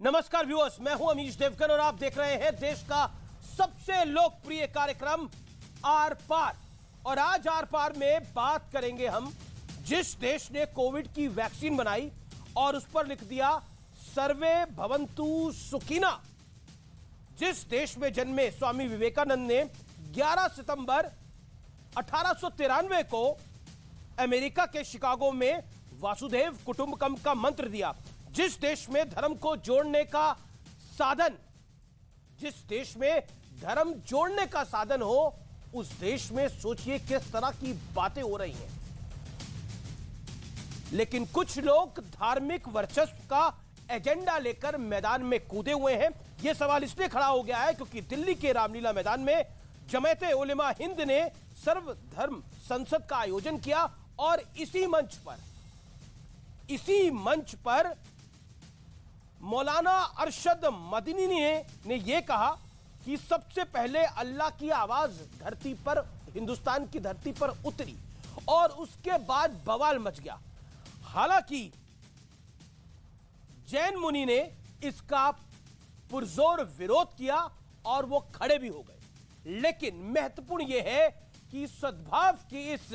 नमस्कार व्यूअर्स, मैं हूं अमीश देवगन और आप देख रहे हैं देश का सबसे लोकप्रिय कार्यक्रम आर पार। और आज आर पार में बात करेंगे हम जिस देश ने कोविड की वैक्सीन बनाई और उस पर लिख दिया सर्वे भवन्तु सुखिना। जिस देश में जन्मे स्वामी विवेकानंद ने 11 सितंबर 1893 को अमेरिका के शिकागो में वासुदेव कुटुंबकम का मंत्र दिया। जिस देश में धर्म को जोड़ने का साधन, जिस देश में धर्म जोड़ने का साधन हो, उस देश में सोचिए किस तरह की बातें हो रही हैं। लेकिन कुछ लोग धार्मिक वर्चस्व का एजेंडा लेकर मैदान में कूदे हुए हैं। यह सवाल इसलिए खड़ा हो गया है क्योंकि दिल्ली के रामलीला मैदान में जमायत उलेमा हिंद ने सर्वधर्म संसद का आयोजन किया और इसी मंच पर मौलाना अरशद मदनी ने यह कहा कि सबसे पहले अल्लाह की आवाज धरती पर, हिंदुस्तान की धरती पर उतरी और उसके बाद बवाल मच गया। हालांकि जैन मुनि ने इसका पुरजोर विरोध किया और वो खड़े भी हो गए। लेकिन महत्वपूर्ण यह है कि सद्भाव के इस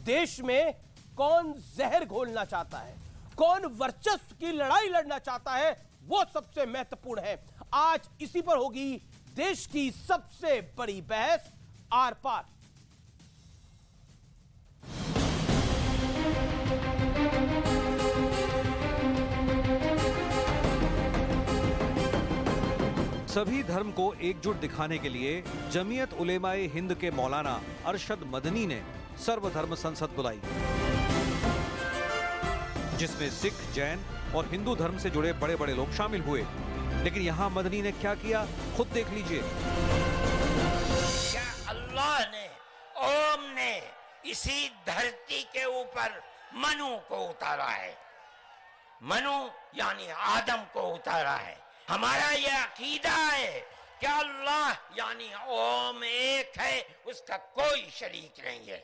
देश में कौन जहर घोलना चाहता है, कौन वर्चस्व की लड़ाई लड़ना चाहता है, वो सबसे महत्वपूर्ण है। आज इसी पर होगी देश की सबसे बड़ी बहस आर पार। सभी धर्म को एकजुट दिखाने के लिए जमीयत उलेमाए हिंद के मौलाना अरशद मदनी ने सर्वधर्म संसद बुलाई, जिसमें सिख, जैन और हिंदू धर्म से जुड़े बड़े बड़े लोग शामिल हुए। लेकिन यहाँ मदनी ने क्या किया, खुद देख लीजिए। क्या अल्लाह ने, ओम ने इसी धरती के ऊपर मनु को उतारा है? मनु यानी आदम को उतारा है। हमारा यह अकीदा है कि अल्लाह यानी ओम एक है, उसका कोई शरीक नहीं है।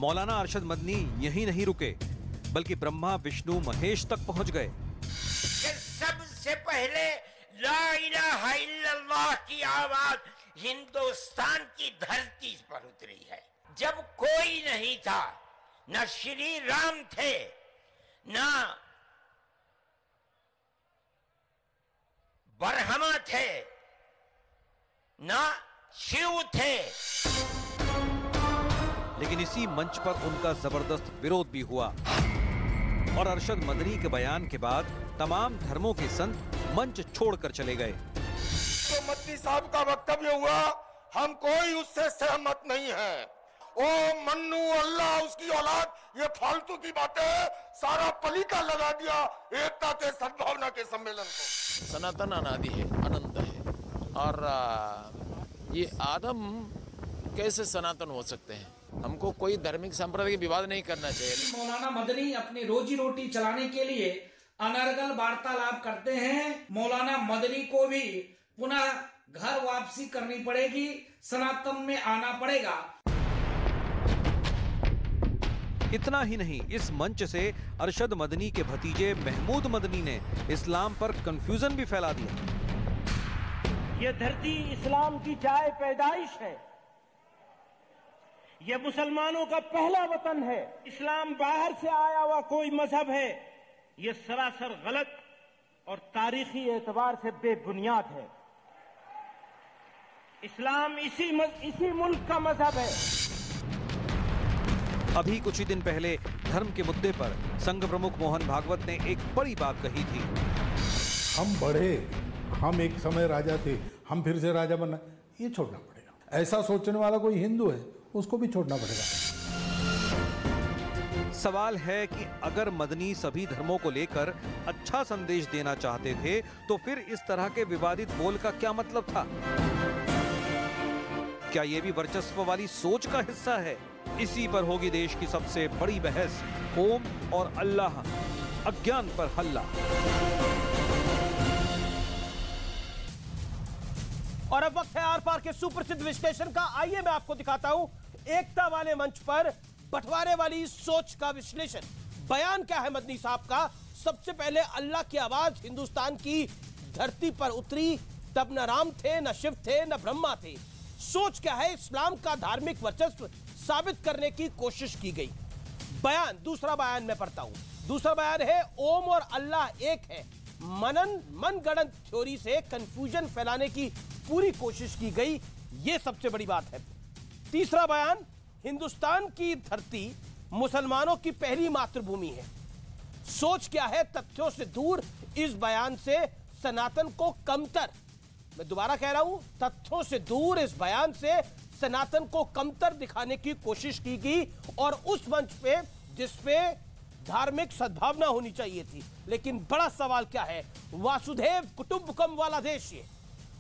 मौलाना अरशद मदनी यहीं नहीं रुके, बल्कि ब्रह्मा, विष्णु, महेश तक पहुंच गए। सबसे पहले ला इलाहा इल्लल्लाह की आवाज हिंदुस्तान की धरती पर उतरी है। जब कोई नहीं था, न श्री राम थे, न ब्रह्मा थे, न शिव थे। लेकिन इसी मंच पर उनका जबरदस्त विरोध भी हुआ और अरशद मदनी के बयान के बाद तमाम धर्मों के संत मंच छोड़कर चले गए। तो मदनी साहब का वक्तव्य हुआ, हम कोई उससे सहमत नहीं है। ओ मन्नू, अल्लाह, उसकी औलाद, ये फालतू की बातें सारा पलीका लगा दिया एकता के, सद्भावना के सम्मेलन को। सनातन अनादि है, अनंत है, और ये आदम कैसे सनातन हो सकते हैं? हमको कोई धार्मिक संप्रदाय के विवाद नहीं करना चाहिए। मौलाना मदनी अपनी रोजी रोटी चलाने के लिए अनर्गल वार्तालाप करते हैं। मौलाना मदनी को भी पुनः घर वापसी करनी पड़ेगी, सनातन में आना पड़ेगा। इतना ही नहीं, इस मंच से अरशद मदनी के भतीजे महमूद मदनी ने इस्लाम पर कंफ्यूजन भी फैला दिया। ये धरती इस्लाम की जाए पैदाइश है, यह मुसलमानों का पहला वतन है। इस्लाम बाहर से आया हुआ कोई मजहब है, यह सरासर गलत और तारीखी एतबार से बेबुनियाद है। इस्लाम इसी मुल्क का मजहब है। अभी कुछ ही दिन पहले धर्म के मुद्दे पर संघ प्रमुख मोहन भागवत ने एक बड़ी बात कही थी। हम बढ़े, हम एक समय राजा थे, हम फिर से राजा बनना, ये छोड़ना पड़ेगा। ऐसा सोचने वाला कोई हिंदू है, उसको भी छोड़ना पड़ेगा। सवाल है कि अगर मदनी सभी धर्मों को लेकर अच्छा संदेश देना चाहते थे तो फिर इस तरह के विवादित बोल का क्या मतलब था? क्या यह भी वर्चस्व वाली सोच का हिस्सा है? इसी पर होगी देश की सबसे बड़ी बहस, ओम और अल्लाह, अज्ञान पर हल्ला। और अब वक्त है आर पार के सुप्रसिद्ध विश्लेषण का। आइए मैं आपको दिखाता हूं एकता वाले मंच पर बंटवारे वाली सोच का विश्लेषण। बयान क्या है मदनी साहब का? सबसे पहले अल्लाह की आवाज हिंदुस्तान की धरती पर उतरी, तब न राम थे, न शिव थे, न ब्रह्मा थे। सोच क्या है? इस्लाम का धार्मिक वर्चस्व साबित करने की कोशिश की गई। बयान, दूसरा बयान मैं पढ़ता हूं। दूसरा बयान है ओम और अल्लाह एक है। मनगढ़ंत थ्योरी से कंफ्यूजन फैलाने की पूरी कोशिश की गई, यह सबसे बड़ी बात है। तीसरा बयान, हिंदुस्तान की धरती मुसलमानों की पहली मातृभूमि है। सोच क्या है? तथ्यों से दूर, इस बयान से सनातन को कमतर, मैं दोबारा कह रहा हूं, तथ्यों से दूर इस बयान से सनातन को कमतर दिखाने की कोशिश की गई, और उस मंच पे जिसपे धार्मिक सद्भावना होनी चाहिए थी। लेकिन बड़ा सवाल क्या है? वासुदेव कुटुंबकम वाला देश, ये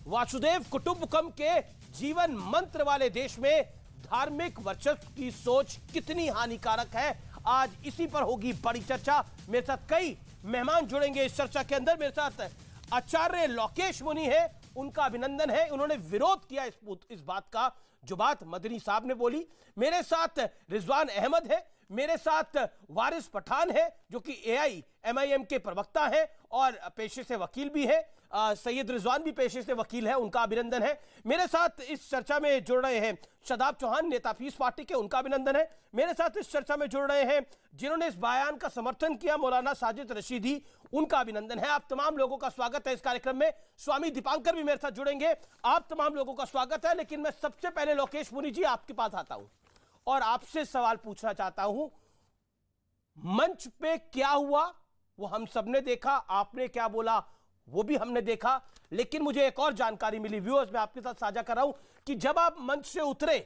वासुदेव कुटुंबकम के जीवन मंत्र वाले देश में धार्मिक वर्चस्व की सोच कितनी हानिकारक है, आज इसी पर होगी बड़ी चर्चा। मेरे साथ कई मेहमान जुड़ेंगे इस चर्चा के अंदर। मेरे साथ आचार्य लोकेश मुनि है, उनका अभिनंदन है, उन्होंने विरोध किया इस बात का जो बात मदनी साहब ने बोली। मेरे साथ रिजवान अहमद है, मेरे साथ वारिस पठान है जो कि AIMIM के प्रवक्ता है और पेशे से वकील भी है। सैयद रिजवान भी पेशे से वकील है, उनका अभिनंदन है। मेरे साथ इस चर्चा में जुड़ रहे हैं शादाब चौहान, नेता पीस पार्टी के, उनका अभिनंदन है। मेरे साथ इस चर्चा में जुड़ रहे हैं जिन्होंने इस बयान का समर्थन किया, मौलाना साजिद रशीदी, उनका अभिनंदन है। आप तमाम लोगों का स्वागत है इस कार्यक्रम में। स्वामी दीपांकर भी मेरे साथ जुड़ेंगे, आप तमाम लोगों का स्वागत है। लेकिन मैं सबसे पहले लोकेश मुनि जी आपके पास आता हूं और आपसे सवाल पूछना चाहता हूं। मंच पे क्या हुआ वो हम सबने देखा, आपने क्या बोला वो भी हमने देखा, लेकिन मुझे एक और जानकारी मिली, व्यूअर्स मैं आपके साथ साझा कर रहा हूं, कि जब आप मंच से उतरे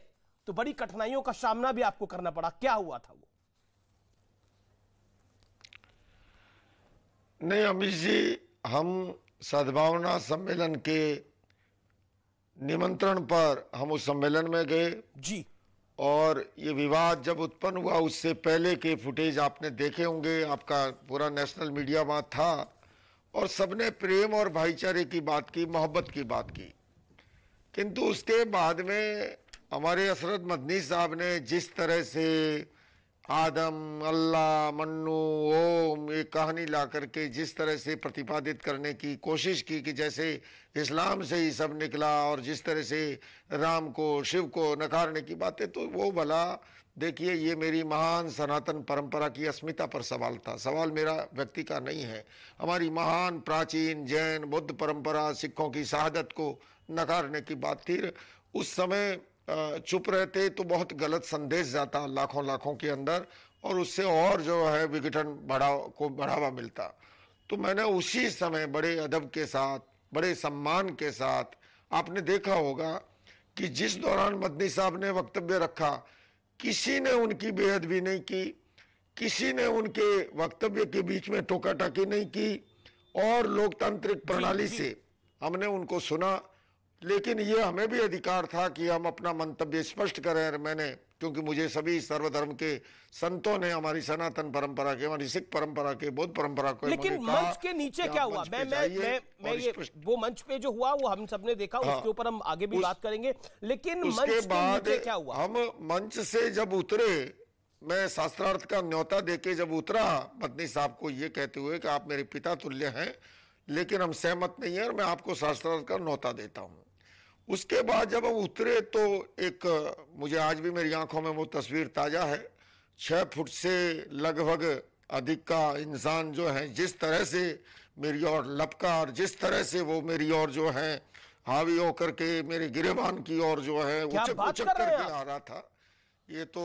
तो बड़ी कठिनाइयों का सामना भी आपको करना पड़ा। क्या हुआ था वो? नहीं अमीश जी, हम सद्भावना सम्मेलन के निमंत्रण पर हम उस सम्मेलन में गए जी, और ये विवाद जब उत्पन्न हुआ उससे पहले के फुटेज आपने देखे होंगे, आपका पूरा नेशनल मीडिया वहाँ था, और सबने प्रेम और भाईचारे की बात की, मोहब्बत की बात की। किंतु उसके बाद में हमारे असरत मदनी साहब ने जिस तरह से आदम, अल्लाह, मन्नू, ओम एक कहानी ला करके जिस तरह से प्रतिपादित करने की कोशिश की कि जैसे इस्लाम से ही सब निकला, और जिस तरह से राम को, शिव को नकारने की बातें, तो वो भला देखिए, ये मेरी महान सनातन परंपरा की अस्मिता पर सवाल था। सवाल मेरा व्यक्ति का नहीं है। हमारी महान प्राचीन जैन बुद्ध परंपरा, सिखों की शहादत को नकारने की बात थी। उस समय चुप रहते तो बहुत गलत संदेश जाता लाखों के अंदर, और उससे और जो है विघटन बढ़ावा मिलता। तो मैंने उसी समय बड़े अदब के साथ, बड़े सम्मान के साथ, आपने देखा होगा कि जिस दौरान मदनी साहब ने वक्तव्य रखा, किसी ने उनकी बेअदबी नहीं की, किसी ने उनके वक्तव्य के बीच में टोका टाकी नहीं की, और लोकतांत्रिक प्रणाली से हमने उनको सुना। लेकिन ये हमें भी अधिकार था कि हम अपना मंतव्य स्पष्ट करें। मैंने, क्योंकि मुझे सभी सर्वधर्म के संतों ने हमारी सनातन परंपरा के, हमारी सिख परंपरा के, बौद्ध परंपरा को, लेकिन मंच के नीचे क्या हुआ? मैं ये वो मंच पे जो हुआ वो हम सबने देखा, उसके ऊपर हम आगे भी बात करेंगे। लेकिन मंच के नीचे क्या हुआ? हम मंच से जब उतरे, मैं शास्त्रार्थ का न्योता देके जब उतरा मदनी साहब को ये कहते हुए कि आप मेरे पिता तुल्य हैं, लेकिन हम सहमत नहीं है और मैं आपको शास्त्रार्थ का न्योता देता हूँ। उसके बाद जब हम उतरे तो एक, मुझे आज भी मेरी आंखों में वो तस्वीर ताजा है, 6 फुट से लगभग अधिक का इंसान जो है जिस तरह से मेरी ओर लपका, और जिस तरह से वो मेरी ओर जो है हावी होकर के मेरे गिरेबान की ओर जो है उचक करके आ रहा था। ये तो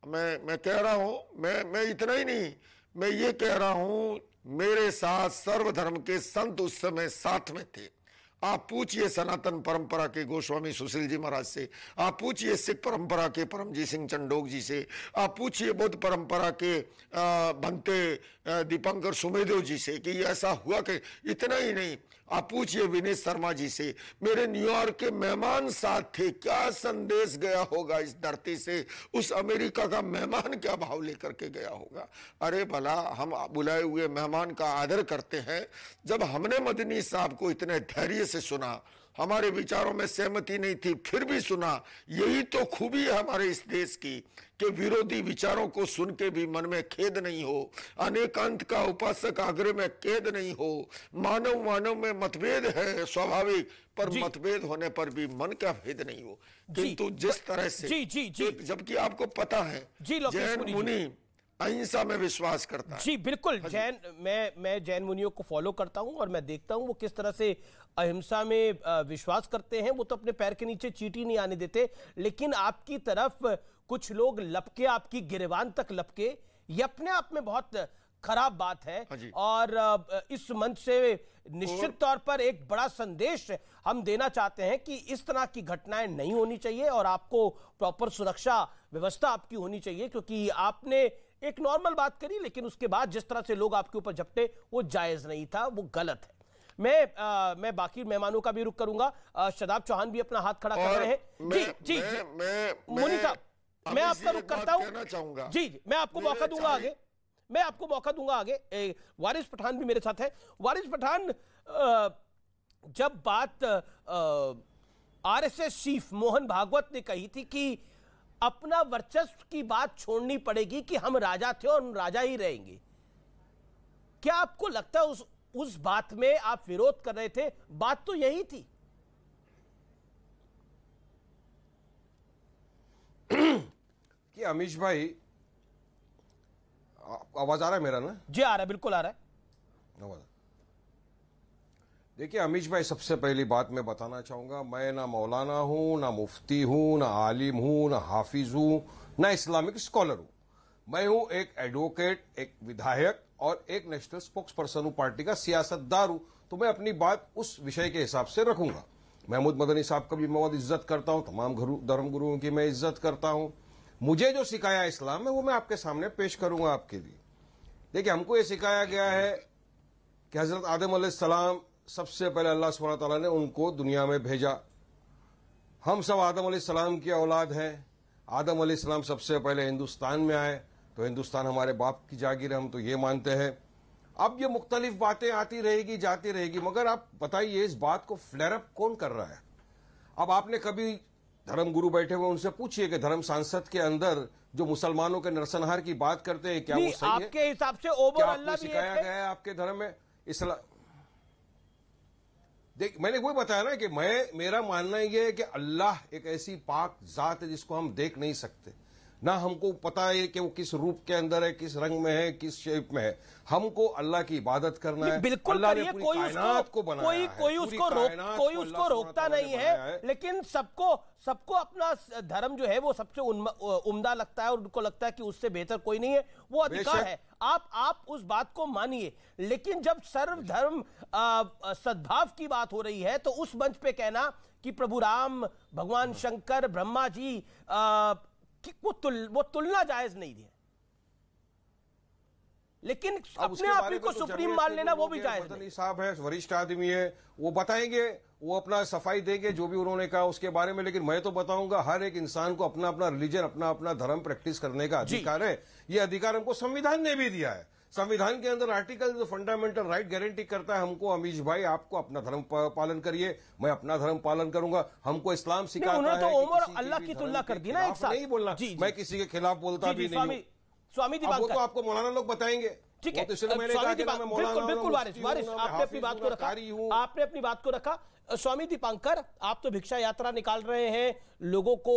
मैं कह रहा हूँ, मैं इतना ही नहीं, मैं ये कह रहा हूँ, मेरे साथ सर्वधर्म के संत उस समय साथ में थे। आप पूछिए सनातन परंपरा के गोस्वामी सुशील जी महाराज से, आप पूछिए सिख परंपरा के परमजीत सिंह चंडोक जी से, आप पूछिए बौद्ध परंपरा के भंते दीपंकर सुमेदेव जी से कि ऐसा हुआ कि, इतना ही नहीं, आप पूछिए विनय शर्मा जी से। मेरे न्यूयॉर्क के मेहमान साथ थे, क्या संदेश गया होगा इस धरती से, उस अमेरिका का मेहमान क्या भाव लेकर के गया होगा। अरे भला हम बुलाए हुए मेहमान का आदर करते हैं। जब हमने मदनी साहब को इतने धैर्य से सुना, हमारे विचारों में सहमति नहीं थी, फिर भी सुना। यही तो खूबी है हमारे इस देश की कि विरोधी विचारों को सुन के भी मन में खेद नहीं हो, अनेकांत का उपासक आग्रह में कैद नहीं हो। मानव मानव में मतभेद है स्वाभाविक, पर मतभेद होने पर भी मन का भेद नहीं हो। किंतु जिस तरह से जबकि आपको पता है जैन मुनि अहिंसा में विश्वास करता है। जी बिल्कुल, जैन मैं जैन मुनियों को फॉलो करता हूं और मैं देखता हूं वो किस तरह से अहिंसा में विश्वास करते हैं। वो तो अपने पैर के नीचे चींटी नहीं आने देते, लेकिन आपकी तरफ कुछ लोग लपके, आपकी गिरेबान तक लपके, ये अपने आप में बहुत खराब बात है। और इस मंच से निश्चित तौर पर एक बड़ा संदेश हम देना चाहते हैं कि इस तरह की घटनाएं नहीं होनी चाहिए और आपको प्रॉपर सुरक्षा व्यवस्था आपकी होनी चाहिए, क्योंकि आपने एक नॉर्मल बात करी, लेकिन उसके बाद जिस तरह से लोग आपके ऊपर झपटे वो जायज नहीं था, वो गलत है। मैं बाकी मेहमानों का भी रुख करूंगा। शादाब चौहान भी अपना हाथ खड़ा कर रहे हैं। जी मुनी साहब, मैं आपका रुख करता हूं। जी मैं आपको मौका दूंगा आगे, मैं आपको मौका दूंगा आगे। वारिस पठान भी मेरे साथ है। वारिस पठान, जब बात आरएसएस चीफ मोहन भागवत ने कही थी कि अपना वर्चस्व की बात छोड़नी पड़ेगी कि हम राजा थे और हम राजा ही रहेंगे, क्या आपको लगता है उस बात में आप विरोध कर रहे थे? बात तो यही थी कि अमीश भाई, आवाज आ रहा है मेरा ना? जी आ रहा है, बिल्कुल आ रहा है। देखिए अमीश भाई, सबसे पहली बात मैं बताना चाहूंगा, मैं ना मौलाना हूं, ना मुफ्ती हूं, ना आलिम हूं, ना हाफिज हूं, ना इस्लामिक स्कॉलर हूं। मैं हूं एक एडवोकेट, एक विधायक और एक नेशनल स्पोक्स पर्सन हूं, पार्टी का सियासतदार हूं। तो मैं अपनी बात उस विषय के हिसाब से रखूंगा। महमूद मदनी साहब का भी मैं बहुत इज्जत करता हूं, तमाम धर्म गुरुओं की मैं इज्जत करता हूं। मुझे जो सिखाया इस्लाम में वो मैं आपके सामने पेश करूंगा आपके लिए। देखिए, हमको ये सिखाया गया है कि हजरत आदम अलैहिस्सलाम, सबसे पहले अल्लाह सुब्हानहू तआला ने उनको दुनिया में भेजा। हम सब आदम अलैहिस्सलाम की औलाद हैं। आदम अलैहिस्सलाम सबसे पहले हिंदुस्तान में आए, तो हिंदुस्तान हमारे बाप की जागीर है, हम तो ये मानते हैं। अब ये मुख्तलिफ बातें आती रहेगी, जाती रहेगी, मगर आप बताइए इस बात को फ्लेयर अप कौन कर रहा है? अब आपने कभी धर्म गुरु बैठे हुए उनसे पूछिए कि धर्म सांसद के अंदर जो मुसलमानों के नरसंहार की बात करते हैं, क्या वो सही है? आपके हिसाब से ओवर अल्लाह भी सिखाया गया है आपके धर्म में इस्लाम? देख, मैंने वही बताया ना कि मेरा मानना यह है कि अल्लाह एक ऐसी पाक जात है जिसको हम देख नहीं सकते, ना हमको पता है कि वो किस रूप के अंदर है, किस रंग में है, किस शेप में है। हमको अल्लाह की इबादत करना है। बिल्कुल अल्लाह ने करिए, पूरी कायनात को बनाया है, कोई उसको रोकता नहीं है, लेकिन सबको अपना धर्म जो है वो सबसे उम्दा लगता है और उनको लगता है कि उससे बेहतर कोई नहीं है। वो अधिकार है, आप उस बात को मानिए। लेकिन जब सर्वधर्म सद्भाव की बात हो रही है तो उस मंच पे कहना कि प्रभु राम, भगवान शंकर, ब्रह्मा जी, वो तुलना जायज नहीं है। लेकिन अपने आप ही को सुप्रीम मान लेना वो भी जायज नहीं। साहब है, वरिष्ठ आदमी है, वो बताएंगे, वो अपना सफाई देंगे जो भी उन्होंने कहा उसके बारे में। लेकिन मैं तो बताऊंगा, हर एक इंसान को अपना अपना रिलीजन, अपना अपना धर्म प्रैक्टिस करने का अधिकार है। ये अधिकार हमको संविधान ने भी दिया है। संविधान के अंदर आर्टिकल जो फंडामेंटल राइट गारंटी करता है हमको, अमीश भाई आपको अपना धर्म पालन करिए, मैं अपना धर्म पालन करूंगा। हमको इस्लाम सिखाता है। तो अल्लाह की तुलना कर दी ना एक साथ। नहीं बोलना, मैं किसी के खिलाफ बोलता भी नहीं हूं। स्वामी वो तो आपको मौलाना लोग बताएंगे। ठीक है, बिल्कुल वारिस, आपने अपनी बात को रखा, आपने अपनी बात को रखा। स्वामी दीपांकर, आप तो भिक्षा यात्रा निकाल रहे हैं लोगों को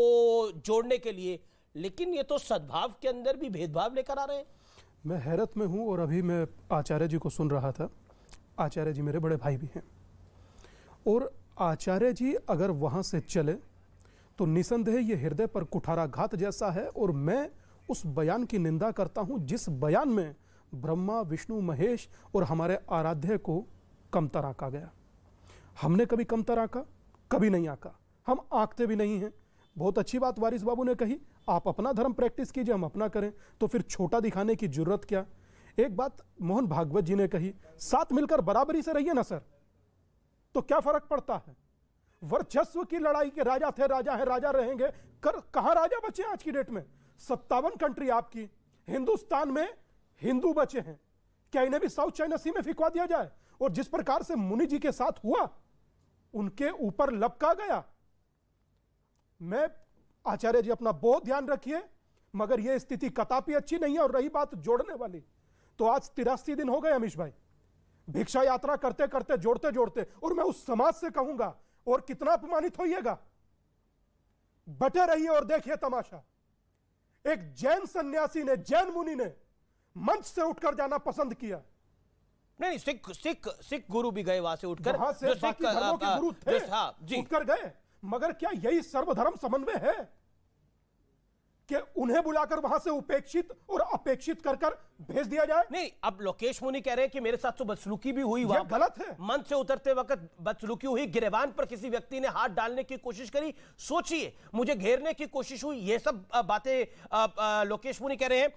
जोड़ने के लिए, लेकिन ये तो सद्भाव के अंदर भी भेदभाव लेकर आ रहे हैं। मैं हैरत में हूं और अभी मैं आचार्य जी को सुन रहा था। आचार्य जी मेरे बड़े भाई भी हैं और आचार्य जी अगर वहां से चले तो निसंदेह ये हृदय पर कुठाराघात जैसा है। और मैं उस बयान की निंदा करता हूं जिस बयान में ब्रह्मा, विष्णु, महेश और हमारे आराध्य को कमतर आंका गया। हमने कभी कमतर आंका? कभी नहीं आंका, हम आंकते भी नहीं हैं। बहुत अच्छी बात वारिस बाबू ने कही, आप अपना धर्म प्रैक्टिस कीजिए, हम अपना करें, तो फिर छोटा दिखाने की जरूरत क्या? एक बात मोहन भागवत जी ने कही, साथ मिलकर बराबरी से रहिए ना सर, तो क्या फर्क पड़ता है? वर्चस्व की लड़ाई के राजा थे, राजा है, राजा रहेंगे। कहां राजा बचे आज की डेट में? 57 कंट्री आपकी, हिंदुस्तान में हिंदू बचे हैं, क्या इन्हें भी साउथ चाइना सी में फिकवा दिया जाए? और जिस प्रकार से मुनि जी के साथ हुआ, उनके ऊपर लपका गया। मैं आचार्य जी अपना बहुत ध्यान रखिए, मगर यह स्थिति कदापि अच्छी नहीं है। और रही बात जोड़ने वाली, तो आज 83 दिन हो गए अमीश भाई, भिक्षा यात्रा करते करते जोड़ते जोड़ते, और मैं उस समाज से कहूंगा, और कितना अपमानित होइएगा, बटे रहिए और देखिए तमाशा। एक जैन सन्यासी ने, जैन मुनि ने मंच से उठकर जाना पसंद किया। नहीं, सिख गुरु भी गए वहां से उठकर, वहां से बाकी धर्मों के गुरु थे, उठकर गए। मगर क्या यही सर्वधर्म समन्वय है कि उन्हें बुलाकर वहां से उपेक्षित और अपेक्षित कर भेज दिया जाए? नहीं, अब लोकेश मुनि कह रहे हैं कि मेरे साथ तो बदसलूकी भी हुई, वहां गलत है। मंच से उतरते वक्त बदसलूकी हुई, गिरेबान पर किसी व्यक्ति ने हाथ डालने की कोशिश करी, सोचिए, मुझे घेरने की कोशिश हुई, ये सब बातें लोकेश मुनि कह रहे हैं।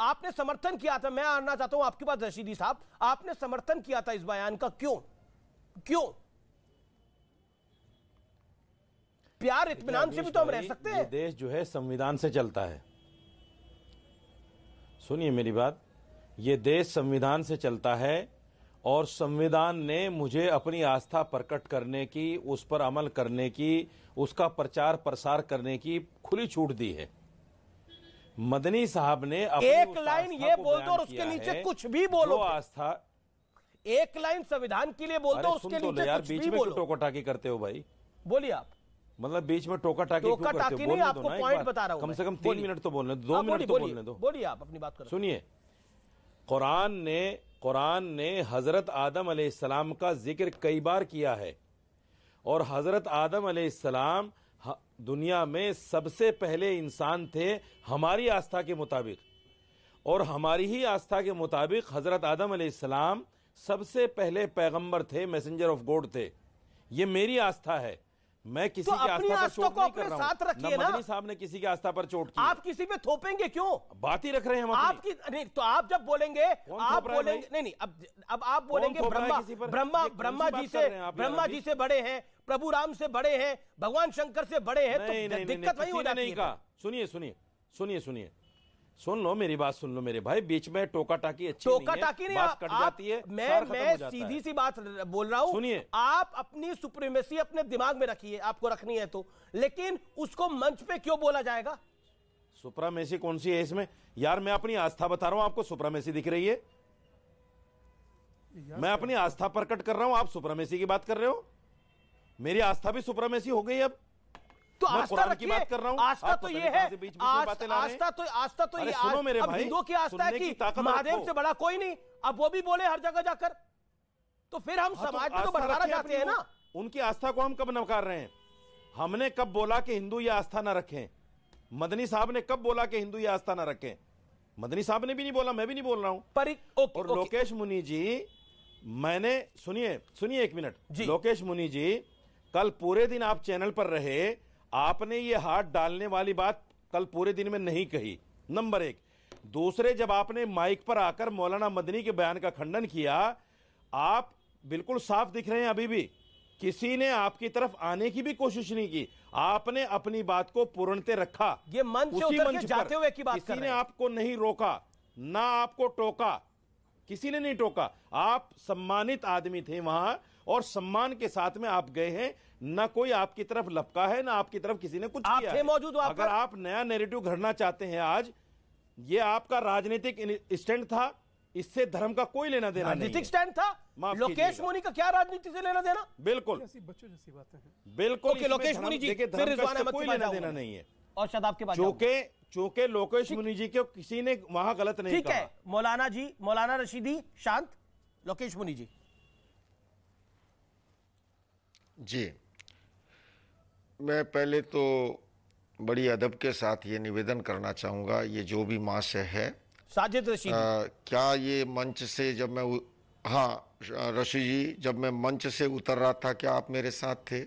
आपने समर्थन किया था, मैं आना चाहता हूं आपके पास रशीदी साहब, आपने समर्थन किया था इस बयान का, क्यों? प्यार इत्मीनान से भी तो हम रह सकते हैं। ये देश जो है संविधान से चलता है, सुनिए मेरी बात, ये देश संविधान से चलता है और संविधान ने मुझे अपनी आस्था प्रकट करने की, उस पर अमल करने की, उसका प्रचार प्रसार करने की खुली छूट दी है। मदनी साहब ने एक लाइन ये बोल दो और उसके नीचे कुछ भी बोलो, आस्था, एक लाइन संविधान के लिए बोल दो, उसके नीचे यार कुछ भी बीच में बोलो। टोका टाकी करते हो भाई, बोलिए आप। मतलब बीच में टोका टाकी क्यों करते हो? नहीं, आपको पॉइंट बता रहा हूं, कम से कम 3 मिनट तो बोलने दो, 2 मिनट तो बोलने दो। बोलिए, आप अपनी बात करो। सुनिए, कुरान ने हजरत आदम अलैहिस्सलाम का जिक्र कई बार किया है, और हजरत आदम अलैहिस्सलाम दुनिया में सबसे पहले इंसान थे हमारी आस्था के मुताबिक, और हमारी ही आस्था के मुताबिक हजरत आदम अलैहिस्सलाम सबसे पहले पैगंबर थे, मैसेंजर ऑफ गॉड थे। ये मेरी आस्था है, मैं किसी की आस्था पर चोट नहीं कर रहा हूं। मदनी साहब ने किसी की आस्था पर चोट की। आप किसी पे थोपेंगे क्यों? बात ही रख रहे हैं हम आपकी। नहीं, तो आप जब बोलेंगे, आप बोलेंगे, नहीं, अब आप बोलेंगे ब्रह्मा जी से बड़े हैं, प्रभु राम से बड़े हैं, भगवान शंकर से बड़े हैं, तो दिक्कत वही हो जाती है। सुनिए, सुन लो मेरी बात, सुन लो मेरे भाई, बीच में टोका टाकी अच्छी नहीं है, बात कट जाती है, मैं सीधी सी बात बोल रहा हूं। सुनिए, आप अपनी सुप्रीमेसी अपने दिमाग में रखिए, आपको रखनी है तो, लेकिन उसको मंच पे क्यों बोला जाएगा? सुप्रीमेसी कौन सी है इसमें यार? मैं अपनी आस्था बता रहा हूं, आपको सुप्रीमेसी दिख रही है? मैं अपनी आस्था प्रकट कर रहा हूं, आप सुप्रीमेसी की बात कर रहे हो? मेरी आस्था भी सुप्रीमेसी हो गई अब। तो आस्था की बात कर रहा हूं, आस्था तो ये है, आस्था तो ये, सुनो मेरे भाई, हिंदुओं की आस्था है कि महादेव से बड़ा कोई नहीं। अब वो भी बोले हर जगह जाकर, तो फिर हम समाज में तो बंटवारा चाहते हैं ना। उनकी आस्था को हम कब नकार रहे हैं? हमने कब बोला कि हिंदू ये आस्था ना रखें? मदनी साहब ने कब बोला कि हिंदू ये आस्था ना रखें? मदनी साहब ने भी नहीं बोला, मैं भी नहीं बोल रहा हूं। और लोकेश मुनि जी, मैंने सुनिए 1 मिनट, लोकेश मुनि जी, कल पूरे दिन आप चैनल पर रहे, आपने ये हाथ डालने वाली बात कल पूरे दिन में नहीं कही, नंबर 1। दूसरे, जब आपने माइक पर आकर मौलाना मदनी के बयान का खंडन किया, आप बिल्कुल साफ दिख रहे हैं, अभी भी किसी ने आपकी तरफ आने की भी कोशिश नहीं की, आपने अपनी बात को पूर्णते रखा। ये मंच से उतर के जाते हुए की बात कर रहे हैं। किसी ने आपको नहीं रोका, ना आपको टोका, किसी ने नहीं टोका। आप सम्मानित आदमी थे वहां, और सम्मान के साथ में आप गए हैं, ना कोई आपकी तरफ लपका है, ना आपकी तरफ किसी ने कुछ किया है। मौजूद अगर आप नया नैरेटिव घड़ना चाहते हैं आज, ये आपका राजनीतिक स्टैंड था, इससे धर्म का कोई लेना देना नहीं। राजनीतिक स्टैंड था? लोकेश मुनि का क्या राजनीति से लेना देना? बिल्कुल बच्चों जैसी बातें हैं। बिल्कुल, लोकेश मुनि जी, देखिए धर्म का कोई लेना देना नहीं है। और शादाब के बाद चूंकि लोकेश मुनि जी को किसी ने वहां गलत नहीं कहा। ठीक है, मौलाना जी, मौलाना रशीदी शांत, लोकेश मुनि जी, मैं पहले तो बड़ी अदब के साथ ये निवेदन करना चाहूँगा, ये जो भी महाशय है साजिद रशीदी, क्या ये मंच से जब मैं रशी जी, जब मैं मंच से उतर रहा था, क्या आप मेरे साथ थे?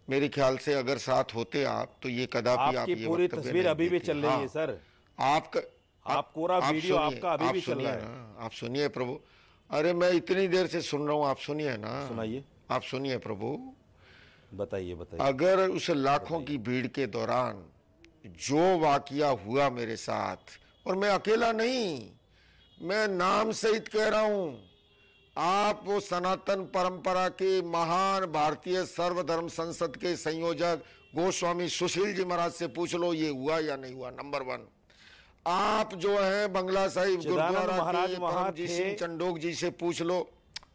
मेरे ख्याल से अगर साथ होते आप, तो ये कदापि आप ये पूरी तस्वीर अभी भी चल रही है सर, आप पूरा वीडियो आपका अभी भी चल रहा है। आप सुनिए प्रभु, अरे मैं इतनी देर से सुन रहा हूँ, आप सुनिए ना। सुनाइए, आप सुनिए प्रभु, बताइए। अगर उस लाखों की भीड़ के दौरान जो वाकया हुआ मेरे साथ, और मैं अकेला नहीं, मैं नाम सहित कह रहा हूं, आप वो सनातन परंपरा के महान भारतीय सर्वधर्म संसद के संयोजक गोस्वामी सुशील जी महाराज से पूछ लो ये हुआ या नहीं हुआ। नंबर 1। आप जो है बंगला साहिब गुरुद्वारा के परमजीत सिंह चंडोक जी से पूछ लो।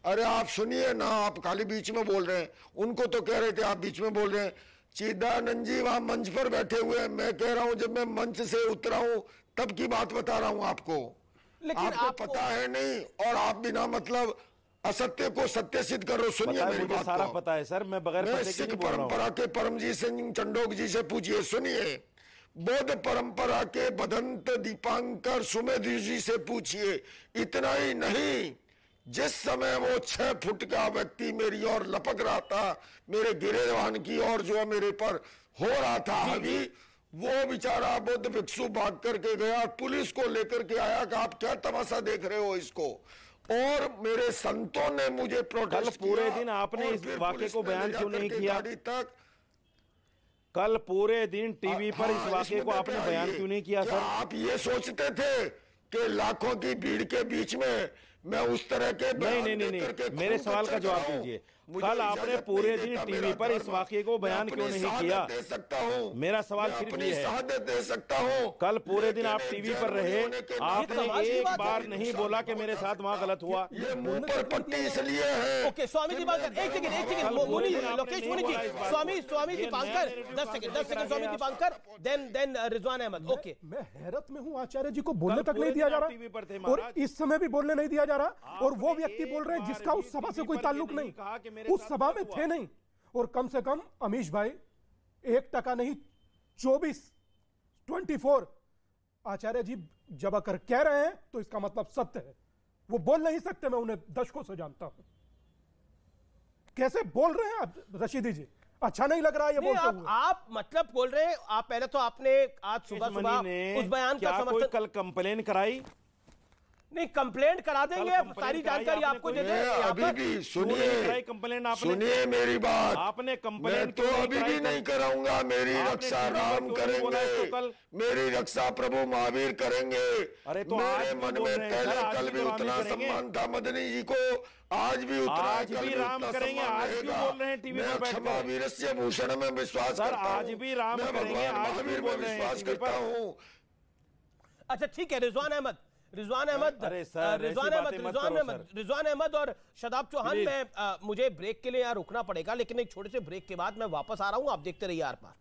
अरे आप सुनिए ना, आप खाली बीच में बोल रहे हैं। उनको तो कह रहे थे, आप बीच में बोल रहे हैं। चिदानंद जी वहां मंच पर बैठे हुए हैं, मैं कह रहा हूं जब मैं मंच से उतरा हूं तब की बात बता रहा हूं आपको। लेकिन आपको पता है नहीं, और आप बिना मतलब असत्य को सत्य सिद्ध करो। सुनिए मेरी बात सारा पता है सर, मैं बगैर पते के सिख नहीं बोल रहा हूं। परंपरा के परमजीत सिंह चंडोक जी से पूछिए। सुनिए, बौद्ध परंपरा के बदंत दीपांकर सुमेध जी से पूछिए। इतना ही नहीं, जिस समय वो 6 फुट का व्यक्ति मेरी ओर लपक रहा था, मेरे गिरेवान की ओर जो मेरे पर हो रहा था हावी, वो बेचारा बुद्ध भिक्षु भाग करके गया, पुलिस को लेकर के आया कि आप क्या तमाशा देख रहे हो इसको। और मेरे संतों ने मुझे प्रोटेस्ट किया। पूरे दिन आपने इस वाक्य को बयान क्यों नहीं किया? कल पूरे दिन टीवी पर इस वाक्य को आपने बयान क्यों नहीं किया सर? आप ये सोचते थे कि लाखों की भीड़ के बीच में मैं उस तरह के नहीं, मेरे सवाल का जवाब दीजिए। कल आपने पूरे दिन टीवी पर इस वाक्य को बयान क्यों नहीं किया? दे सकता हूँ, मेरा सवाल सिर्फ ये है, शहादत दे सकता हूँ। कल पूरे दिन आप टीवी पर रहे, आपने एक बार नहीं बोला कि मेरे साथ वहाँ गलत हुआ। ये मुंह पर पट्टी इसलिए है। ओके स्वामी दीपांकर, एक सेकंड मुनि, लोकेश मुनि जी, स्वामी दीपांकर 10 सेकंड स्वामी दीपांकर, देन रिजवान अहमद। ओके, मैं हैरत में हूँ, आचार्य जी को बोलने तक नहीं दिया जा रहा और इस समय भी बोलने नहीं दिया जा रहा, और वो व्यक्ति बोल रहे हैं जिसका उस सभा से कोई ताल्लुक नहीं, उस सभा में थे नहीं। और कम से कम अमीश भाई 1% नहीं 24 आचार्य जी जब अगर कह रहे हैं तो इसका मतलब सत्य है। वो बोल नहीं सकते, मैं उन्हें दशकों से जानता हूं। कैसे बोल रहे हैं आप रशीदी जी? अच्छा नहीं लग रहा ये बोलते हुए। आप मतलब बोल रहे हैं, आप पहले तो आपने आज सुबह उस बयान का समर्थन, कल कंप्लेन कराई नहीं? कंप्लेंट करा देंगे, सारी जानकारी आपको दे देंगे। अभी भी सुनिए मेरी बात, आपने कंप्लेंट तो अभी भी नहीं कराऊंगा। मेरी रक्षा राम करेंगे, मेरी रक्षा प्रभु महावीर करेंगे। अरे तो मेरे मन में पहले कल भी उतना सम्मान था मदनी जी को, आज भी उतना है, कल भी राम करेंगे। आज क्यों बोल रहे हैं टीवी पर बैठकर? महावीर से भूषण में विश्वास करता हूं, आज भी राम करेंगे, आज भी बोल रहे हैं विश्वास करता हूं। अच्छा ठीक है, रिजवान अहमद और शदाब चौहान, मैं मुझे ब्रेक के लिए यहाँ रुकना पड़ेगा, लेकिन एक छोटे से ब्रेक के बाद मैं वापस आ रहा हूं। आप देखते रहिए आर पार।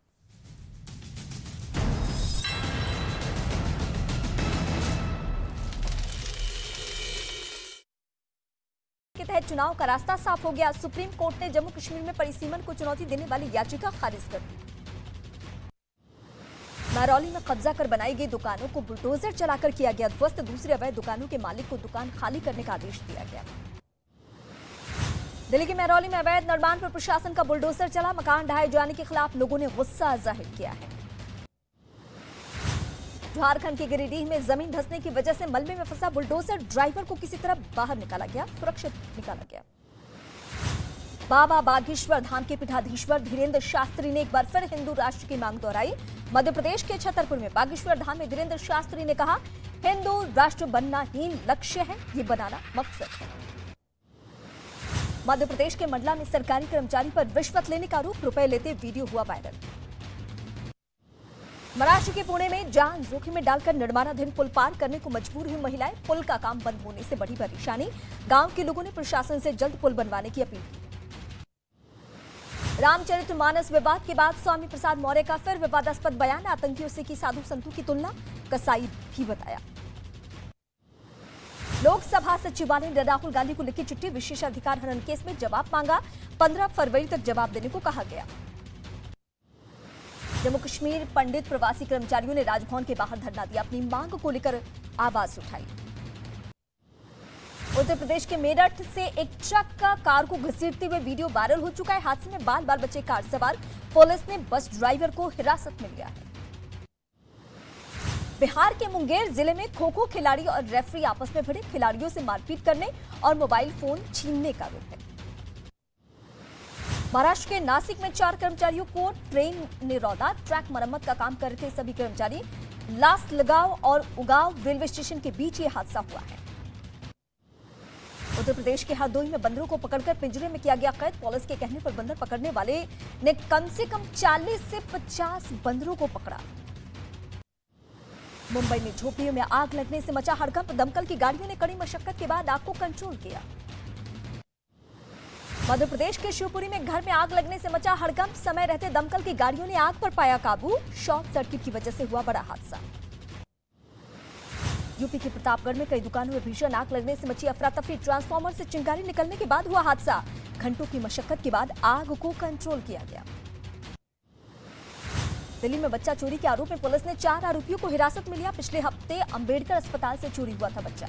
के तहत चुनाव का रास्ता साफ हो गया। सुप्रीम कोर्ट ने जम्मू कश्मीर में परिसीमन को चुनौती देने वाली याचिका खारिज कर दी। महरौली में कब्जा कर बनाई गई दुकानों को बुलडोजर चलाकर किया गया ध्वस्त। दूसरे अवैध दुकानों के मालिक को दुकान खाली करने का आदेश दिया गया। दिल्ली के महरौली में अवैध निर्माण पर प्रशासन का बुलडोजर चला। मकान ढहाए जाने के खिलाफ लोगों ने गुस्सा जाहिर किया है। झारखंड के गिरिडीह में जमीन धंसने की वजह से मलबे में फंसा बुलडोजर ड्राइवर को किसी तरह बाहर निकाला गया, सुरक्षित निकाला गया। बाबा बागेश्वर धाम के पीठाधीश्वर धीरेन्द्र शास्त्री ने एक बार फिर हिंदू राष्ट्र की मांग दोहराई। मध्य प्रदेश के छतरपुर में बागेश्वर धाम में धीरेन्द्र शास्त्री ने कहा, हिंदू राष्ट्र बनना ही लक्ष्य है, ये बनाना मकसद है। मध्य प्रदेश के मंडला में सरकारी कर्मचारी पर रिश्वत लेने का आरोप, रुपए लेते वीडियो हुआ वायरल। महाराष्ट्र के पुणे में जान जोखिम में डालकर निर्माणाधीन पुल पार करने को मजबूर हुई महिलाएं। पुल का काम बंद होने से बढ़ी परेशानी। गांव के लोगों ने प्रशासन से जल्द पुल बनवाने की अपील की। रामचरितमानस विवाद के बाद स्वामी प्रसाद मौर्य का फिर विवादास्पद बयान। आतंकियों से की साधु संतों की तुलना, कसाई भी बताया। लोकसभा सचिवालय ने राहुल गांधी को लिखी चिट्ठी, विशेषाधिकार हनन केस में जवाब मांगा। 15 फरवरी तक जवाब देने को कहा गया। जम्मू कश्मीर पंडित प्रवासी कर्मचारियों ने राजभवन के बाहर धरना दिया, अपनी मांग को लेकर आवाज उठाई। उत्तर प्रदेश के मेरठ से एक ट्रक का कार को घसीटते हुए वीडियो वायरल हो चुका है। हादसे में बाल बाल बचे कार सवार। पुलिस ने बस ड्राइवर को हिरासत में लिया है। बिहार के मुंगेर जिले में खो-खो खिलाड़ी और रेफरी आपस में भिड़े। खिलाड़ियों से मारपीट करने और मोबाइल फोन छीनने का आरोप है। महाराष्ट्र के नासिक में 4 कर्मचारियों को ट्रेन ने रौंदा। ट्रैक मरम्मत का काम कर रहे थे सभी कर्मचारी। लासलगांव और उगांव रेलवे स्टेशन के बीच ये हादसा हुआ है। मध्य प्रदेश के हरदोई में बंदरों को पकड़कर पिंजरे में किया गया कैद। पुलिस के कहने पर बंदर पकड़ने वाले ने कम से कम 40 से 50 बंदरों को पकड़ा। मुंबई में झोपड़ियों में आग लगने से मचा हड़कंप। दमकल की गाड़ियों ने कड़ी मशक्कत के बाद आग को कंट्रोल किया। मध्य प्रदेश के शिवपुरी में घर में आग लगने से मचा हड़कंप। समय रहते दमकल की गाड़ियों ने आग पर पाया काबू। शॉर्ट सर्किट की वजह से हुआ बड़ा हादसा। यूपी के प्रतापगढ़ में कई दुकानों में भीषण आग लगने से मची अफरा तफरी। ट्रांसफार्मर से चिंगारी निकलने के बाद हुआ हादसा। घंटों की मशक्कत के बाद आग को कंट्रोल किया गया। दिल्ली में बच्चा चोरी के आरोप में पुलिस ने 4 आरोपियों को हिरासत में लिया। पिछले हफ्ते अंबेडकर अस्पताल से चोरी हुआ था बच्चा।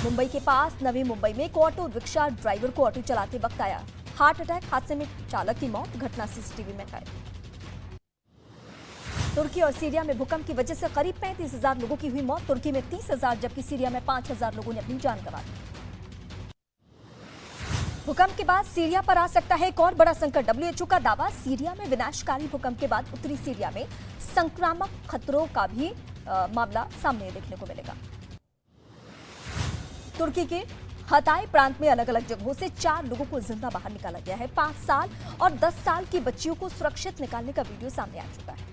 मुंबई के पास नवी मुंबई में एक ऑटो रिक्शा ड्राइवर को ऑटो चलाते वक्त आया हार्ट अटैक। हादसे में चालक की मौत। घटना सीसीटीवी में कैद। तुर्की और सीरिया में भूकंप की वजह से करीब 35,000 लोगों की हुई मौत। तुर्की में 30,000 जबकि सीरिया में 5,000 लोगों ने अपनी जान गंवा दी। भूकंप के बाद सीरिया पर आ सकता है एक और बड़ा संकट। डब्ल्यूएचओ का दावा। सीरिया में विनाशकारी भूकंप के बाद उत्तरी सीरिया में संक्रामक खतरों का भी मामला सामने देखने को मिलेगा। तुर्की के हताई प्रांत में अलग अलग जगहों से 4 लोगों को जिंदा बाहर निकाला गया है। 5 साल और 10 साल की बच्चियों को सुरक्षित निकालने का वीडियो सामने आ चुका है।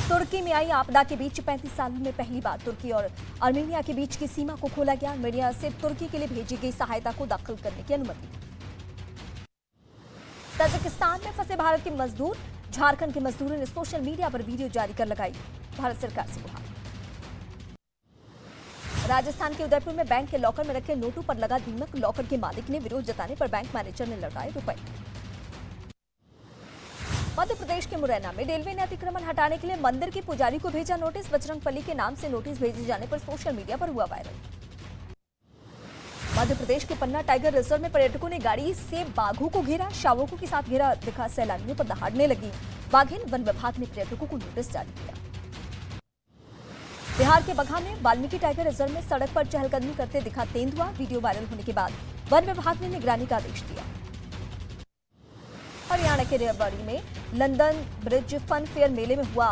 तुर्की में आई आपदा के बीच 35 सालों में पहली बार तुर्की और आर्मेनिया के बीच की सीमा को खोला गया। आर्मेनिया से तुर्की के लिए भेजी गई सहायता को दाखिल करने की अनुमति दी। ताजिकिस्तान में फंसे भारत के मजदूर। झारखंड के मजदूरों ने सोशल मीडिया पर वीडियो जारी कर लगाई भारत सरकार से गुहार। राजस्थान के उदयपुर में बैंक के लॉकर में रखे नोटों पर लगा दीमक। लॉकर के मालिक ने विरोध जताने पर बैंक मैनेजर ने लौटाए रुपए। मध्य प्रदेश के मुरैना में रेलवे ने अतिक्रमण हटाने के लिए मंदिर के पुजारी को भेजा नोटिस। बजरंगबली के नाम से नोटिस भेजे जाने पर सोशल मीडिया पर हुआ वायरल। मध्य प्रदेश के पन्ना टाइगर रिजर्व में पर्यटकों ने गाड़ी से बाघों को घेरा। शावकों के साथ घेरा दिखा सैलानियों पर दहाड़ने लगी बाघिन। वन विभाग ने पर्यटकों को नोटिस जारी किया। बिहार के बगहा में वाल्मीकि टाइगर रिजर्व में सड़क पर चहलकदमी करते दिखा तेंदुआ। वीडियो वायरल होने के बाद वन विभाग ने निगरानी का आदेश दिया। हरियाणा के रेवाड़ी में लंदन ब्रिज फन फेयर मेले में हुआ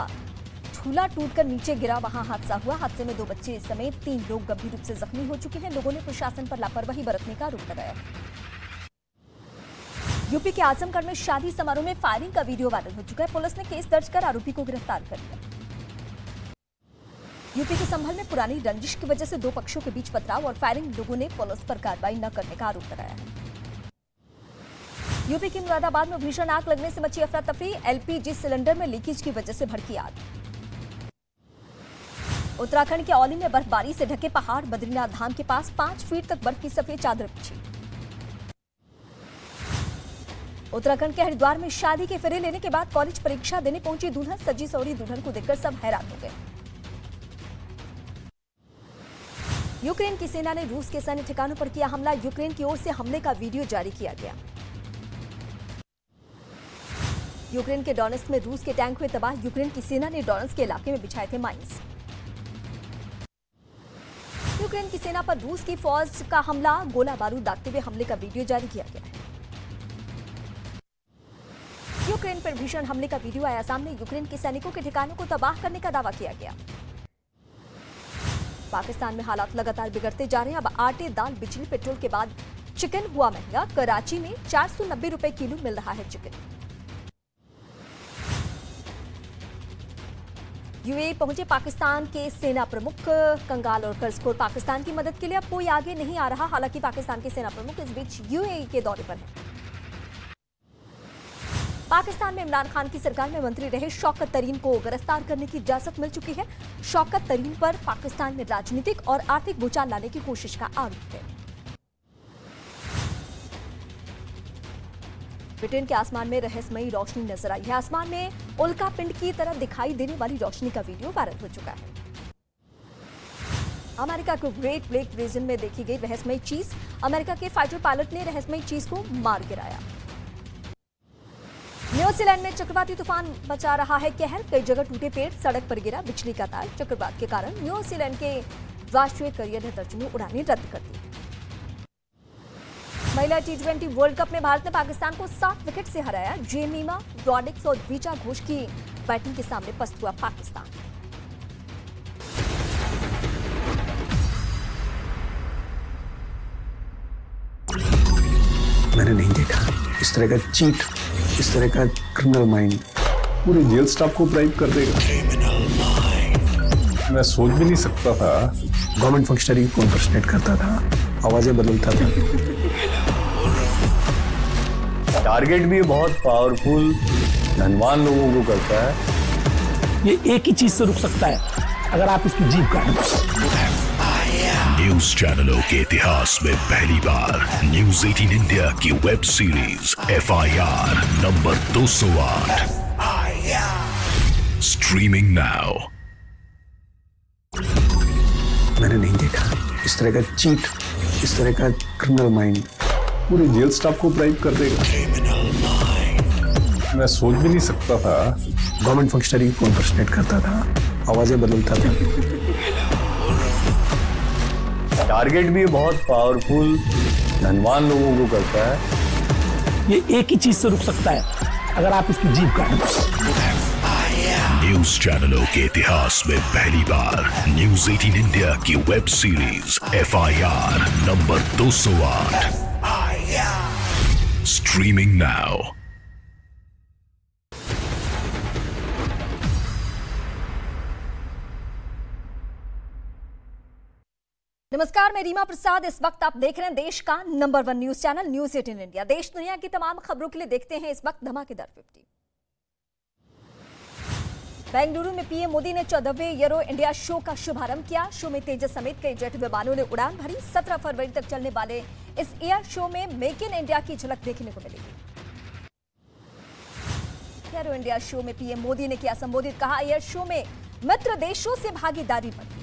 झूला टूटकर नीचे गिरा। वहां हादसा हुआ। हादसे में 2 बच्चे समेत 3 लोग गंभीर रूप से जख्मी हो चुके हैं। लोगों ने प्रशासन पर लापरवाही बरतने का आरोप लगाया। यूपी के आजमगढ़ में शादी समारोह में फायरिंग का वीडियो वायरल हो चुका है। पुलिस ने केस दर्ज कर आरोपी को गिरफ्तार कर लिया। यूपी के संभल में पुरानी रंजिश की वजह से 2 पक्षों के बीच पथराव और फायरिंग। लोगों ने पुलिस पर कार्रवाई न करने का आरोप लगाया है। यूपी के मुरादाबाद में भीषण आग लगने से मची अफरा तफरी। एलपीजी सिलेंडर में लीकेज की वजह से भड़की आग। उत्तराखंड के औली में बर्फबारी से ढके पहाड़। बद्रीनाथ धाम के पास 5 फीट तक बर्फ की सफेद चादर बिछी। उत्तराखंड के हरिद्वार में शादी के फेरे लेने के बाद कॉलेज परीक्षा देने पहुंची दुल्हन। सजी सवरी दुल्हन को देखकर सब हैरान हो गए। यूक्रेन की सेना ने रूस के सैन्य ठिकानों पर किया हमला। यूक्रेन की ओर से हमले का वीडियो जारी किया गया। यूक्रेन के डोनेट्स्क में रूस के टैंक हुए तबाह। यूक्रेन की सेना ने डोनेट्स्क के इलाके में बिछाए थे माइंस। यूक्रेन की सेना पर रूस की फौज का हमला। गोला बारूद दागते हुए हमले का वीडियो जारी किया गया है। यूक्रेन पर भीषण हमले का वीडियो आया सामने। यूक्रेन के सैनिकों के ठिकानों को तबाह करने का दावा किया गया। पाकिस्तान में हालात लगातार बिगड़ते जा रहे हैं। अब आटे, दाल, बिजली, पेट्रोल के बाद चिकन हुआ महंगा। कराची में 490 रुपए किलो मिल रहा है चिकन। यूएई पहुंचे पाकिस्तान के सेना प्रमुख कंगाल और कर्जखोर। पाकिस्तान की मदद के लिए अब कोई आगे नहीं आ रहा। हालांकि पाकिस्तान के सेना प्रमुख इस बीच यूएई के दौरे पर हैं। पाकिस्तान में इमरान खान की सरकार में मंत्री रहे शौकत तरीन को गिरफ्तार करने की इजाजत मिल चुकी है। शौकत तरीन पर पाकिस्तान में राजनीतिक और आर्थिक भूचाल लाने की कोशिश का आरोप है। ब्रिटेन के आसमान में रहस्यमयी रोशनी नजर आई है। आसमान में उल्का पिंड की तरह दिखाई देने वाली रोशनी का वीडियो वायरल हो चुका है। अमेरिका के ग्रेट लेक रीजन में देखी गई रहस्यमयी चीज। अमेरिका के फाइटर पायलट ने रहस्यमयी चीज को मार गिराया। न्यूजीलैंड में चक्रवाती तूफान मचा रहा है कहर। कई जगह टूटे पेड़, सड़क पर गिरा बिजली का तार। चक्रवात के कारण न्यूजीलैंड के राष्ट्रीय करियर ने दर्जनों उड़ानें रद्द कर दी। महिला T20 वर्ल्ड कप में भारत ने पाकिस्तान को 7 विकेट से हराया। जेमिमा रॉड्रिक्स और ऋचा घोष की बैटिंग के सामने पस्त हुआ पाकिस्तान। इस तरह का चीट, इस तरह का क्रिमिनल माइंड पूरे जेल स्टाफ को ब्राइब कर देगा। मैं सोच भी नहीं सकता था गवर्नमेंट फंक्शनरी को इम्पर्सनेट करता था, आवाजें बदलता था। टारगेट भी बहुत पावरफुल, धनवान लोगों को करता है। ये एक ही चीज से रुक सकता है, अगर आप इसकी जीभ काटें। न्यूज चैनलों के इतिहास में पहली बार न्यूज 18 इंडिया की web series FIR number 208 streaming now. मैंने नहीं देखा इस तरह का चीट, इस तरह का क्रिमिनल माइंड पूरे जेल स्टाफ को ब्राइब कर देगा। मैं सोच भी नहीं सकता था गवर्नमेंट फंक्शनरी को इम्पर्सनेट करता था, आवाजें बदलता था। टारगेट भी बहुत पावरफुल, धनवान लोगों को करता है। ये एक ही चीज से रुक सकता है, अगर आप इसकी जीभ काटें। न्यूज चैनलों के इतिहास में पहली बार न्यूज 18 इंडिया की web series FIR number 208 streaming now. नमस्कार, मैं रीमा प्रसाद। इस वक्त आप देख रहे हैं देश का number 1 news channel news 18 India. देश दुनिया की तमाम खबरों के लिए देखते हैं इस वक्त धमाकेदार 50। बेंगलुरु में पीएम मोदी ने 14वें एरो इंडिया शो का शुभारंभ किया। शो में तेजस समेत कई जेट विमानों ने उड़ान भरी। 17 फरवरी तक चलने वाले इस एयर शो में मेक इन इंडिया की झलक देखने को मिलेगी। एरो इंडिया शो में पीएम मोदी ने किया संबोधित, कहा एयर शो में मित्र देशों से भागीदारी बढ़ी।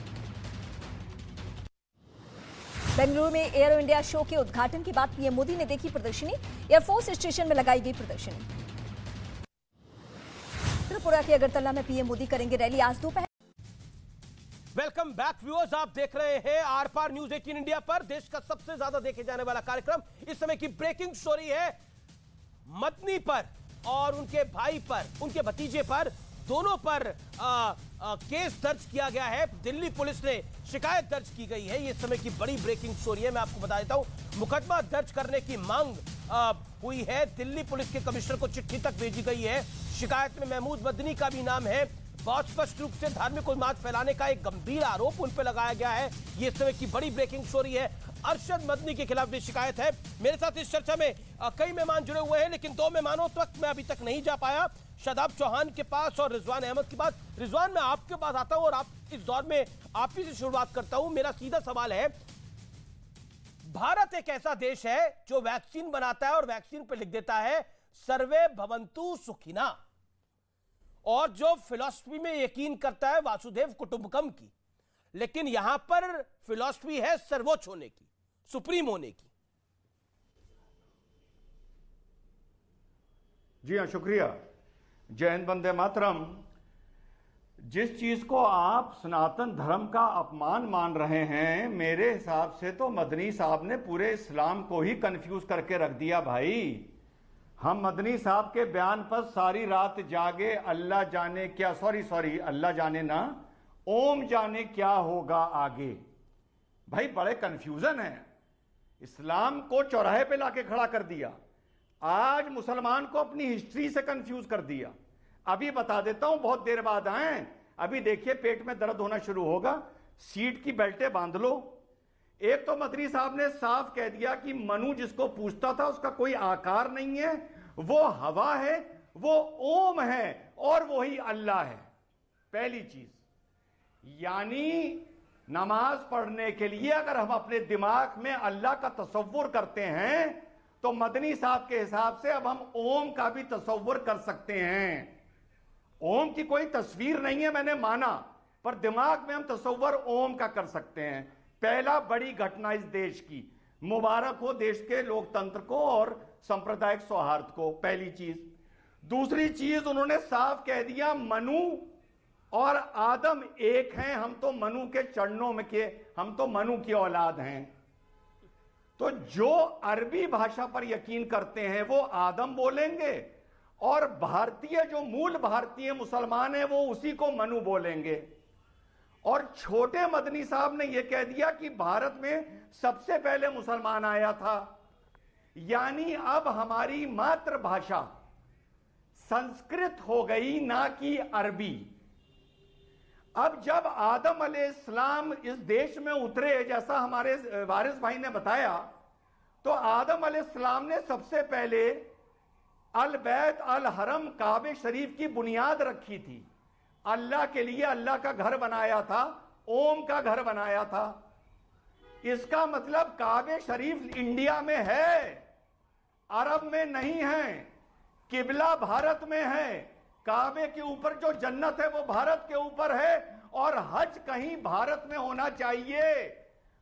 बेंगलुरु में एरो इंडिया शो के उद्घाटन के बाद पीएम मोदी ने देखी प्रदर्शनी। एयरफोर्स स्टेशन में लगाई गई प्रदर्शनी। त्रिपुरा के अगरतला में पीएम मोदी करेंगे रैली आज दोपहर। वेलकम बैक व्यूअर्स, आप देख रहे हैं आर पार न्यूज 18 इंडिया पर। देश का सबसे ज्यादा देखे जाने वाला कार्यक्रम इस समय की ब्रेकिंग स्टोरी है। मदनी पर और उनके भाई पर, उनके भतीजे पर, दोनों पर केस दर्ज किया गया है। दिल्ली पुलिस ने शिकायत दर्ज की गई है। ये समय की बड़ी ब्रेकिंग स्टोरी है। मैं आपको बता देता हूं, मुकदमा दर्ज करने की मांग हुई है। दिल्ली पुलिस के कमिश्नर को चिट्ठी तक भेजी गई है। शिकायत में महमूद मदनी का भी नाम है। बहुत स्पष्ट रूप से धार्मिक उन्माद फैलाने का एक गंभीर आरोप उन पर लगाया गया है। ये समय की बड़ी ब्रेकिंग स्टोरी है। अरशद मदनी के खिलाफ भी शिकायत है। मेरे साथ इस चर्चा में कई मेहमान जुड़े हुए हैं, लेकिन 2 मेहमानों तक मैं अभी तक नहीं जा पाया। शादाब चौहान के पास और रिजवान अहमद के पास। रिजवान, मैं आपके पास आता हूं और आप इस दौर में आप ही से शुरुआत करता हूं। मेरा सीधा सवाल है, भारत एक ऐसा देश है जो वैक्सीन बनाता है और वैक्सीन पर लिख देता है सर्वे भवन्तु सुखिना, और जो फिलॉसफी में यकीन करता है वासुदेव कुटुंबकम की, लेकिन यहां पर फिलॉसफी है सर्वोच्च होने की, सुप्रीम होने की। जी हाँ, शुक्रिया। जय हिंद, वंदे मातरम। जिस चीज को आप सनातन धर्म का अपमान मान रहे हैं, मेरे हिसाब से तो मदनी साहब ने पूरे इस्लाम को ही कंफ्यूज करके रख दिया भाई। हम मदनी साहब के बयान पर सारी रात जागे, अल्लाह जाने क्या, सॉरी अल्लाह जाने ना, ओम जाने क्या होगा आगे। भाई बड़े कंफ्यूजन है। इस्लाम को चौराहे पे लाके खड़ा कर दिया। आज मुसलमान को अपनी हिस्ट्री से कंफ्यूज कर दिया। अभी बता देता हूं, बहुत देर बाद आए। अभी देखिए पेट में दर्द होना शुरू होगा, सीट की बेल्टें बांध लो। एक तो मदनी साहब ने साफ कह दिया कि मनु जिसको पूछता था उसका कोई आकार नहीं है, वो हवा है, वो ओम है और वही अल्लाह है। पहली चीज, यानी नमाज पढ़ने के लिए अगर हम अपने दिमाग में अल्लाह का तसव्वुर करते हैं तो मदनी साहब के हिसाब से अब हम ओम का भी तसव्वुर कर सकते हैं। ओम की कोई तस्वीर नहीं है, मैंने माना, पर दिमाग में हम तसव्वुर ओम का कर सकते हैं। पहला बड़ी घटना इस देश की, मुबारक हो देश के लोकतंत्र को और सांप्रदायिक सौहार्द को, पहली चीज। दूसरी चीज, उन्होंने साफ कह दिया मनु और आदम एक हैं, हम तो मनु के चरणों में के, हम तो मनु की औलाद हैं। तो जो अरबी भाषा पर यकीन करते हैं वो आदम बोलेंगे, और भारतीय जो मूल भारतीय मुसलमान हैं वो उसी को मनु बोलेंगे। और छोटे मदनी साहब ने यह कह दिया कि भारत में सबसे पहले मुसलमान आया था। यानी अब हमारी मातृभाषा संस्कृत हो गई, ना कि अरबी। अब जब आदम अलैहिस्सलाम इस देश में उतरे, जैसा हमारे वारिस भाई ने बताया, तो आदम अलैहिस्सलाम ने सबसे पहले अल बैत अल हरम काबे शरीफ की बुनियाद रखी थी। अल्लाह के लिए अल्लाह का घर बनाया था, ओम का घर बनाया था। इसका मतलब काबे शरीफ इंडिया में है, अरब में नहीं है। किबला भारत में है, काबे के ऊपर जो जन्नत है वो भारत के ऊपर है, और हज कहीं भारत में होना चाहिए,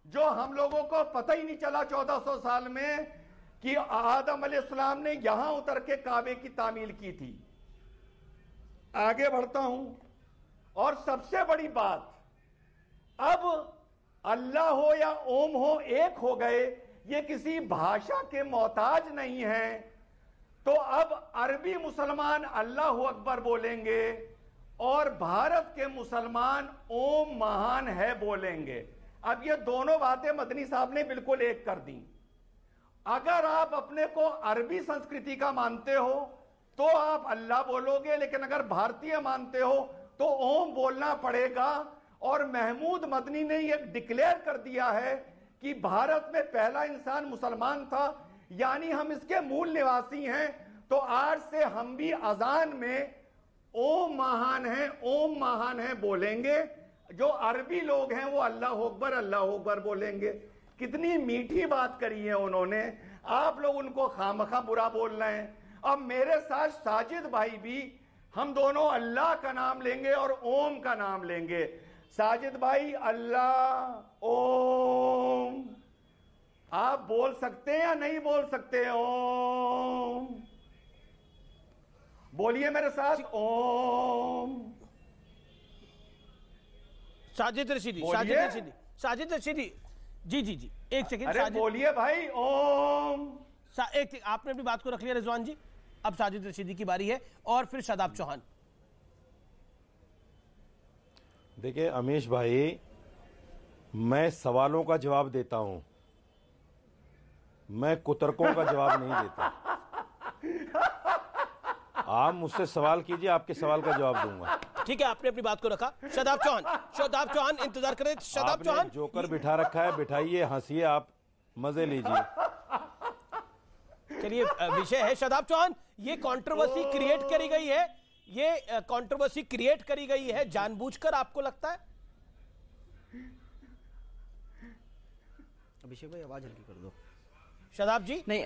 जो हम लोगों को पता ही नहीं चला 1400 साल में कि आदम अलैहिस्सलाम ने यहां उतर के काबे की तामील की थी। आगे बढ़ता हूं, और सबसे बड़ी बात, अब अल्लाह हो या ओम हो, एक हो गए, ये किसी भाषा के मोहताज नहीं है। तो अब अरबी मुसलमान अल्लाह अकबर बोलेंगे और भारत के मुसलमान ओम महान है बोलेंगे। अब ये दोनों बातें मदनी साहब ने बिल्कुल एक कर दी। अगर आप अपने को अरबी संस्कृति का मानते हो तो आप अल्लाह बोलोगे, लेकिन अगर भारतीय मानते हो तो ओम बोलना पड़ेगा। और महमूद मदनी ने यह डिक्लेयर कर दिया है कि भारत में पहला इंसान मुसलमान था, यानी हम इसके मूल निवासी हैं। तो आज से हम भी अजान में ओम महान है बोलेंगे। जो अरबी लोग हैं वो अल्लाह अकबर बोलेंगे। कितनी मीठी बात करी है उन्होंने, आप लोग उनको खामखा बुरा बोल रहे हैं। अब मेरे साथ साजिद भाई भी, हम दोनों अल्लाह का नाम लेंगे और ओम का नाम लेंगे। साजिद भाई अल्लाह ओम, आप बोल सकते हैं या नहीं बोल सकते? ओम बोलिए मेरे साथ, ओम। साजिद रशीदी जी एक सेकंड। अरे बोलिए भाई, ओम। एक आपने अपनी बात को रख लिया रिजवान जी, अब साजिद रशीदी की बारी है और फिर शादाब चौहान। देखिए अमीश भाई, मैं सवालों का जवाब देता हूं, मैं कुतर्कों का जवाब नहीं देता। आप मुझसे सवाल कीजिए, आपके सवाल का जवाब दूंगा। ठीक है, आपने अपनी बात को रखा। शादाब चौहान इंतजार करें। शादाब चौहान, जोकर बिठा रखा है, बिठाइए, हंसिए, आप मजे लीजिए। चलिए, विषय है शादाब चौहान, ये कंट्रोवर्सी क्रिएट करी गई है, ये कंट्रोवर्सी क्रिएट करी गई है जानबूझकर, आपको लगता है? अभिषेक भाई आवाज हल्की कर दो। शादाब जी। नहीं,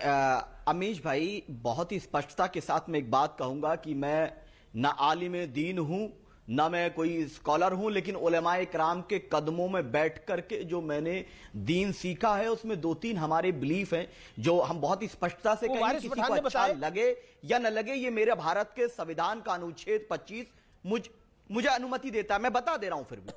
अमीश भाई, बहुत ही स्पष्टता के साथ मैं एक बात कहूंगा कि मैं ना आलिम दीन हूं, ना मैं कोई स्कॉलर हूं, लेकिन उलेमाए किराम के कदमों में बैठ करके जो मैंने दीन सीखा है उसमें 2-3 हमारे बिलीफ हैं जो हम बहुत ही स्पष्टता से कहेंगे। किसी को अच्छा लगे या न लगे, ये मेरे भारत के संविधान का अनुच्छेद 25 मुझे अनुमति देता है। मैं बता दे रहा हूं। फिर भी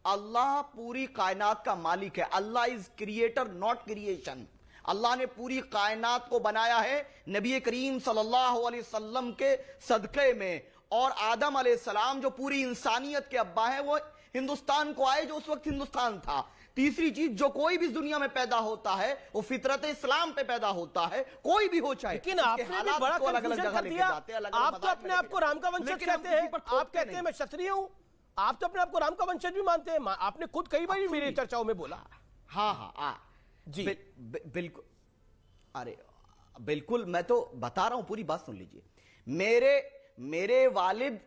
अल्लाह पूरी कायनात का मालिक है। अल्लाह इज क्रिएटर नॉट क्रिएशन। अल्लाह ने पूरी कायनात को बनाया है नबी करीम सल्लल्लाहु अलैहि वसल्लम के सदक़े में। और आदम अलैहिस्सलाम जो पूरी इंसानियत के अब्बा हैं, वो हिंदुस्तान को आए जो उस वक्त हिंदुस्तान था। तीसरी चीज, जो कोई भी दुनिया में पैदा होता है वो फितरत इस्लाम पे पैदा होता है, कोई भी हो चाहे। लेकिन आपने भी बड़ा कंफ्यूजन कर दिया। आप तो अपने आप को राम का वंशज कहते हैं, आप कहते हैं मैं क्षत्रिय हूं, आप तो अपने आप को राम का वंशज भी मानते हैं। आपने खुद कई बार मेरी चर्चाओं में बोला। हाँ जी, बिल्कुल। अरे बिल्कुल, मैं तो बता रहा हूं, पूरी बात सुन लीजिए। मेरे वालिद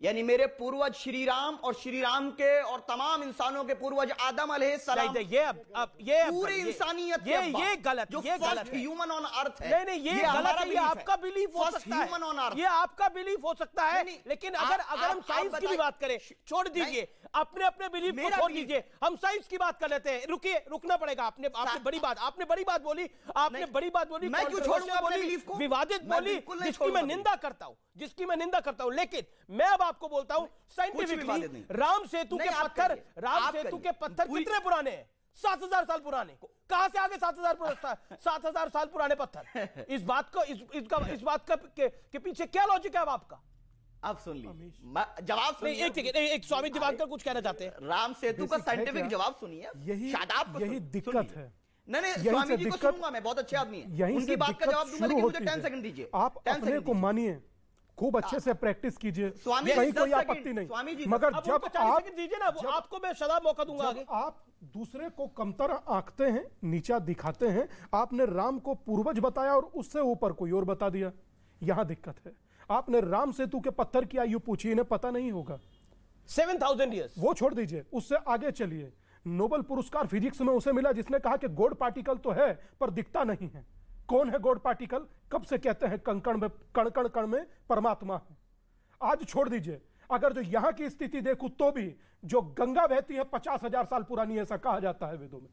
यानी मेरे पूर्वज श्री राम और श्री राम के और तमाम इंसानों के पूर्वज आदम अलैहिस्सलाम, ये पूरी इंसानियत ये गलत, ये गलत है। ह्यूमन ऑन अर्थ है। नहीं, ये गलत है। ये आपका बिलीफ हो सकता है, ये आपका बिलीफ हो सकता है, लेकिन अगर हम साइंस की भी बात करें, छोड़ दीजिए अपने बिलीफ को, छोड़ दीजिए, हम साइंस की बात कर लेते हैं। रुकिए, रुकना पड़ेगा। आपने बड़ी बात बोली, मैं क्यों छोड़ूंगा अपने बिलीफ को? विवादित बोली, जिसकी मैं निंदा करता हूं, लेकिन मैं अब आपको बोलता हूं साइंटिफिकली, राम सेतु के पत्थर कितने पुराने हैं? 7000 साल पुराने। कहां से आगे 7000 साल पुराने पत्थर? इस बात के पीछे क्या लॉजिक है अब आपका? आप सुन लीजिए, जवाब सुनिए। एक स्वामी दिवाकर कुछ कहना चाहते हैं। राम सेतु का साइंटिफिक जवाब सुनिए। यही दिक्कत है। नहीं स्वामी जी को सुनूंगा मैं, बहुत अच्छे आदमी हैं, उनकी बात का जवाब दूंगा, लेकिन मुझे 10 सेकंड दीजिए। आप अपने को मानिए, खूब अच्छे से प्रैक्टिस कीजिए, कहीं कोई आपत्ति नहीं, स्वामी जी मगर जब आप दीजिए ना, आपको मैं शदाब मौका दूंगा आगे। आप दूसरे को कमतर आंकते हैं, नीचा दिखाते हैं। आपने राम को पूर्वज बताया और उससे ऊपर कोई और बता दिया, यहां दिक्कत है। आपने राम सेतु के पत्थर की आयु पूछी, इन्हें पता नहीं होगा। 7000 ईयर्स, वो छोड़ दीजिए, उससे आगे चलिए। नोबेल पुरस्कार फिजिक्स में उसे मिला जिसने कहा कि गॉड पार्टिकल तो है पर दिखता नहीं है। कौन है गॉड पार्टिकल? कब से कहते हैं कण कण में परमात्मा है। आज छोड़ दीजिए, अगर जो यहां की स्थिति देखूं तो भी जो गंगा बहती है 50,000 साल पुरानी, ऐसा कहा जाता है वेदों में।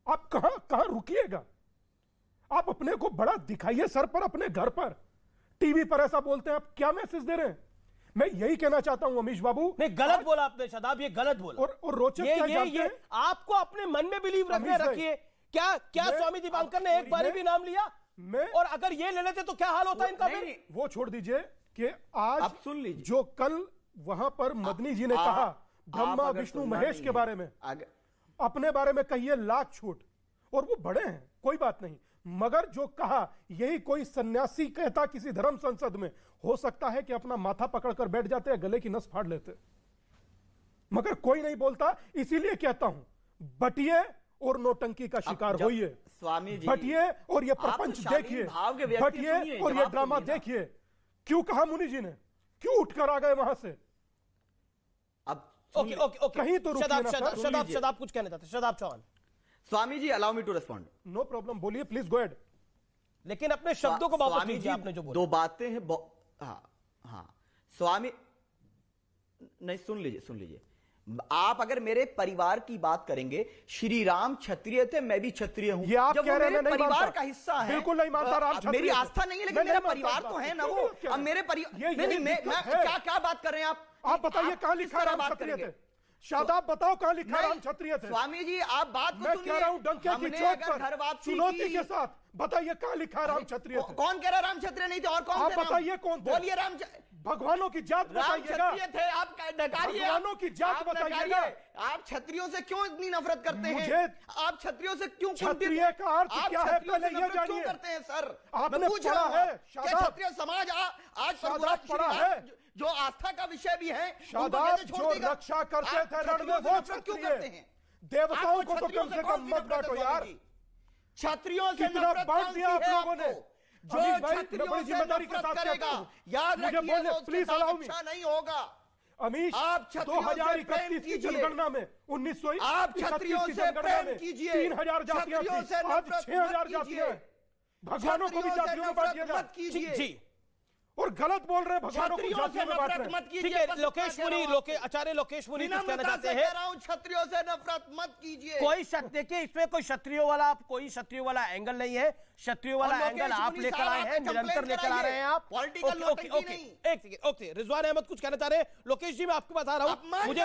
आप कहां रुकिएगा? आप अपने को बड़ा दिखाइए सर पर, अपने घर पर, टीवी पर ऐसा बोलते हैं। आप क्या मैसेज दे रहे हैं? मैं यही कहना चाहता हूं अमीश बाबू। नहीं, गलत बोला आपने शदाब, ये गलत बोला। और रोचक ये आपको अपने मन में बिलीव रखिए। क्या स्वामी दीपांकर ने एक बार भी नाम लिया? और अगर ये ले लेते तो क्या हाल होता इनका? वो छोड़ दीजिए कि आज सुन लीजिए, जो कल वहां पर मदनी जी ने कहा ब्रह्मा विष्णु महेश के बारे में, अपने बारे में कहिए लाख छूट, और वो बड़े हैं, कोई बात नहीं, मगर जो कहा यही कोई सन्यासी कहता किसी धर्म संसद में, हो सकता है कि अपना माथा पकड़कर बैठ जाते हैं, गले की नस फाड़ लेते, मगर कोई नहीं बोलता। इसीलिए कहता हूं, बटिए और नोटंकी का शिकार होइए, स्वामी जी, बटिए और ये प्रपंच देखिए, बटिए और ये ड्रामा देखिए। क्यों कहा मुनि जी ने? क्यों उठकर आ गए वहां से? अब ओके कहीं तो शदाब कुछ कहना चाहते, Shadab Chauhan. Swami ji allow me to respond. No problem, बोलिए प्लीज, गो हेड। लेकिन अपने शब्दों को वापस लीजिए, आपने जो बोला। दो बातें हैं, हाँ स्वामी, नहीं सुन लीजिए। आप अगर मेरे परिवार की बात करेंगे, श्री राम क्षत्रिय थे, मैं भी क्षत्रिय हूं। ये आप जब कह रहे हैं, मेरे परिवार का हिस्सा है, बिल्कुल नहीं मानता राम क्षत्रिय। मेरी आस्था नहीं है, लेकिन मेरा परिवार तो है ना वो। अब मेरे परिवार क्या बात कर रहे हैं आप बताइए कहां लिखा राम क्षत्रिय थे? शादाब बताओ कहां लिखा राम क्षत्रिय थे? स्वामी जी आप बात को मैं कह रहा हूं डंके की चोट पर, चुनौती के साथ बताइए कहां लिखा राम क्षत्रिय थे? कौन कह रहा राम क्षत्रिय नहीं थे? और कौन आप बताइए कौन थे? बोलिए। राम भगवानों की जात बताइएगा। थे आप, भगवानों की जात बताइएगा। आप क्षत्रियों से क्यों इतनी नफरत करते हैं? आप क्षत्रियों से क्यों? क्षत्रिय का अर्थ क्या है पहले ये जानिए। करते हैं सर, आपने पढ़ा है क्षत्रिय समाज आज पढ़ा है, जो आस्था का विषय भी है, शादाब जो रक्षा करते थे रण में, वो क्यों करते हैं? देवताओं को तो कम से कम मत बांटो यार। क्षत्रियों से कितना बांट दिया आप लोगों ने। जो बड़ी जिम्मेदारी के साथ करेगा, याद रखिए, प्लीज अलाउ मी, नहीं होगा। अमीश, आप 2031 की जनगणना में 1931 आप क्षत्रियों से प्रेम कीजिए। 3000 जातियां थी, आज 6000 जातियां। भगवानों को भी जातियों में बांट दिया जी, और गलत बोल रहे हैं, भगवानों को जातियों में बांट रहे हैं। ठीक है, आचार्य लोकेश मुनि कुछ कहना चाहते हैं। क्षत्रियों से नफरत मत कीजिए। कोई देखिए, इसमें कोई क्षत्रियो वाला एंगल नहीं है। क्षत्रियो वाला एंगल आप लेकर आए हैं, निरंतर लेकर आ रहे हैं आप। ओके, रिजवान अहमद कुछ कहना चाह रहे हैं। लोकेश जी मैं आपको बता रहा हूँ, मुझे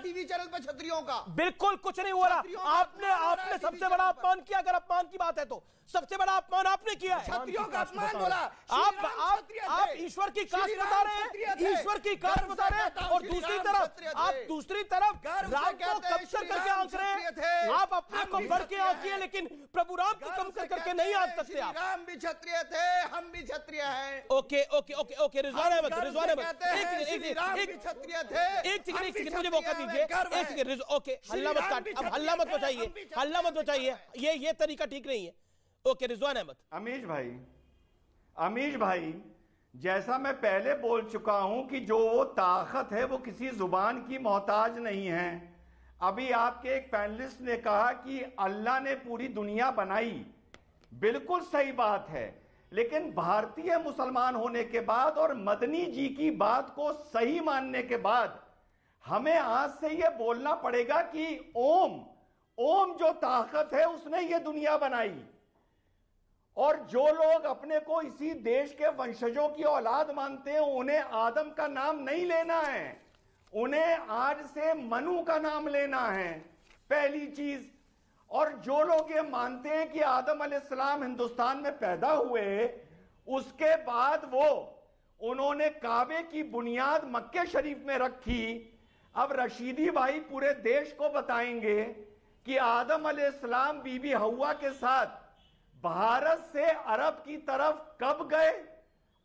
टीवी चैनल पर क्षत्रियों का बिल्कुल कुछ नहीं हो रहा। आपने सबसे बड़ा अपमान किया, अगर अपमान की बात है तो सबसे बड़ा अपमान आपने किया है। क्षत्रियों का अपमान बोला। आप ईश्वर की कास्ट बता रहे हैं, ईश्वर की कास्ट बता रहे हैं, और दूसरी तरफ राम को कम करके आंक रहे हैं। आप अपने को बढ़ के आंकिए, लेकिन प्रभु राम को कम करके नहीं आंक सकते आप। राम भी क्षत्रिय थे, हम भी क्षत्रिय हैं। ओके, रिजवान अहमद एक सेकंड मुझे मौका दीजिए। एक सेकंड, ओके, हल्ला मत मचाइए, ये तरीका ठीक नहीं है। ओके, रिजवान अहमद। अमीश भाई, जैसा मैं पहले बोल चुका हूं कि जो वो ताकत है वो किसी जुबान की मोहताज नहीं है। अभी आपके एक पैनलिस्ट ने कहा कि अल्लाह ने पूरी दुनिया बनाई, बिल्कुल सही बात है, लेकिन भारतीय मुसलमान होने के बाद और मदनी जी की बात को सही मानने के बाद हमें आज से यह बोलना पड़ेगा कि ओम जो ताकत है उसने ये दुनिया बनाई। और जो लोग अपने को इसी देश के वंशजों की औलाद मानते हैं, उन्हें आदम का नाम नहीं लेना है, उन्हें आज से मनु का नाम लेना है, पहली चीज। और जो लोग ये मानते हैं कि आदम अलैहिस्सलाम हिंदुस्तान में पैदा हुए, उसके बाद उन्होंने काबे की बुनियाद मक्के शरीफ में रखी। अब रशीदी भाई पूरे देश को बताएंगे कि आदम अलैहिस्सलाम बीबी हव्वा के साथ भारत से अरब की तरफ कब गए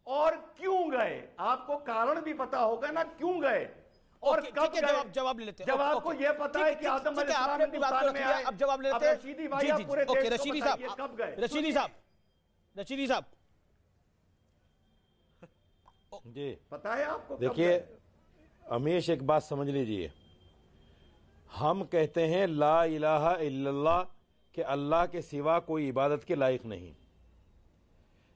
और क्यों गए? आपको कारण भी पता होगा ना, क्यों गए और कब गए? जवाब लेते हैं। जब आपको यह पता है कि आदम अलैहिस्सलाम हिंदुस्तान में आए, अब जवाब लेते हैं। रशीदी भाई, आप पूरे देश को रशीदी बताइए साहब, कब गए? रशीदी साहब जी पता है आपको? देखिए हमेश एक बात समझ लीजिए, हम कहते हैं ला इलाहा इल्लल्लाह कि अल्लाह के सिवा कोई इबादत के लायक नहीं।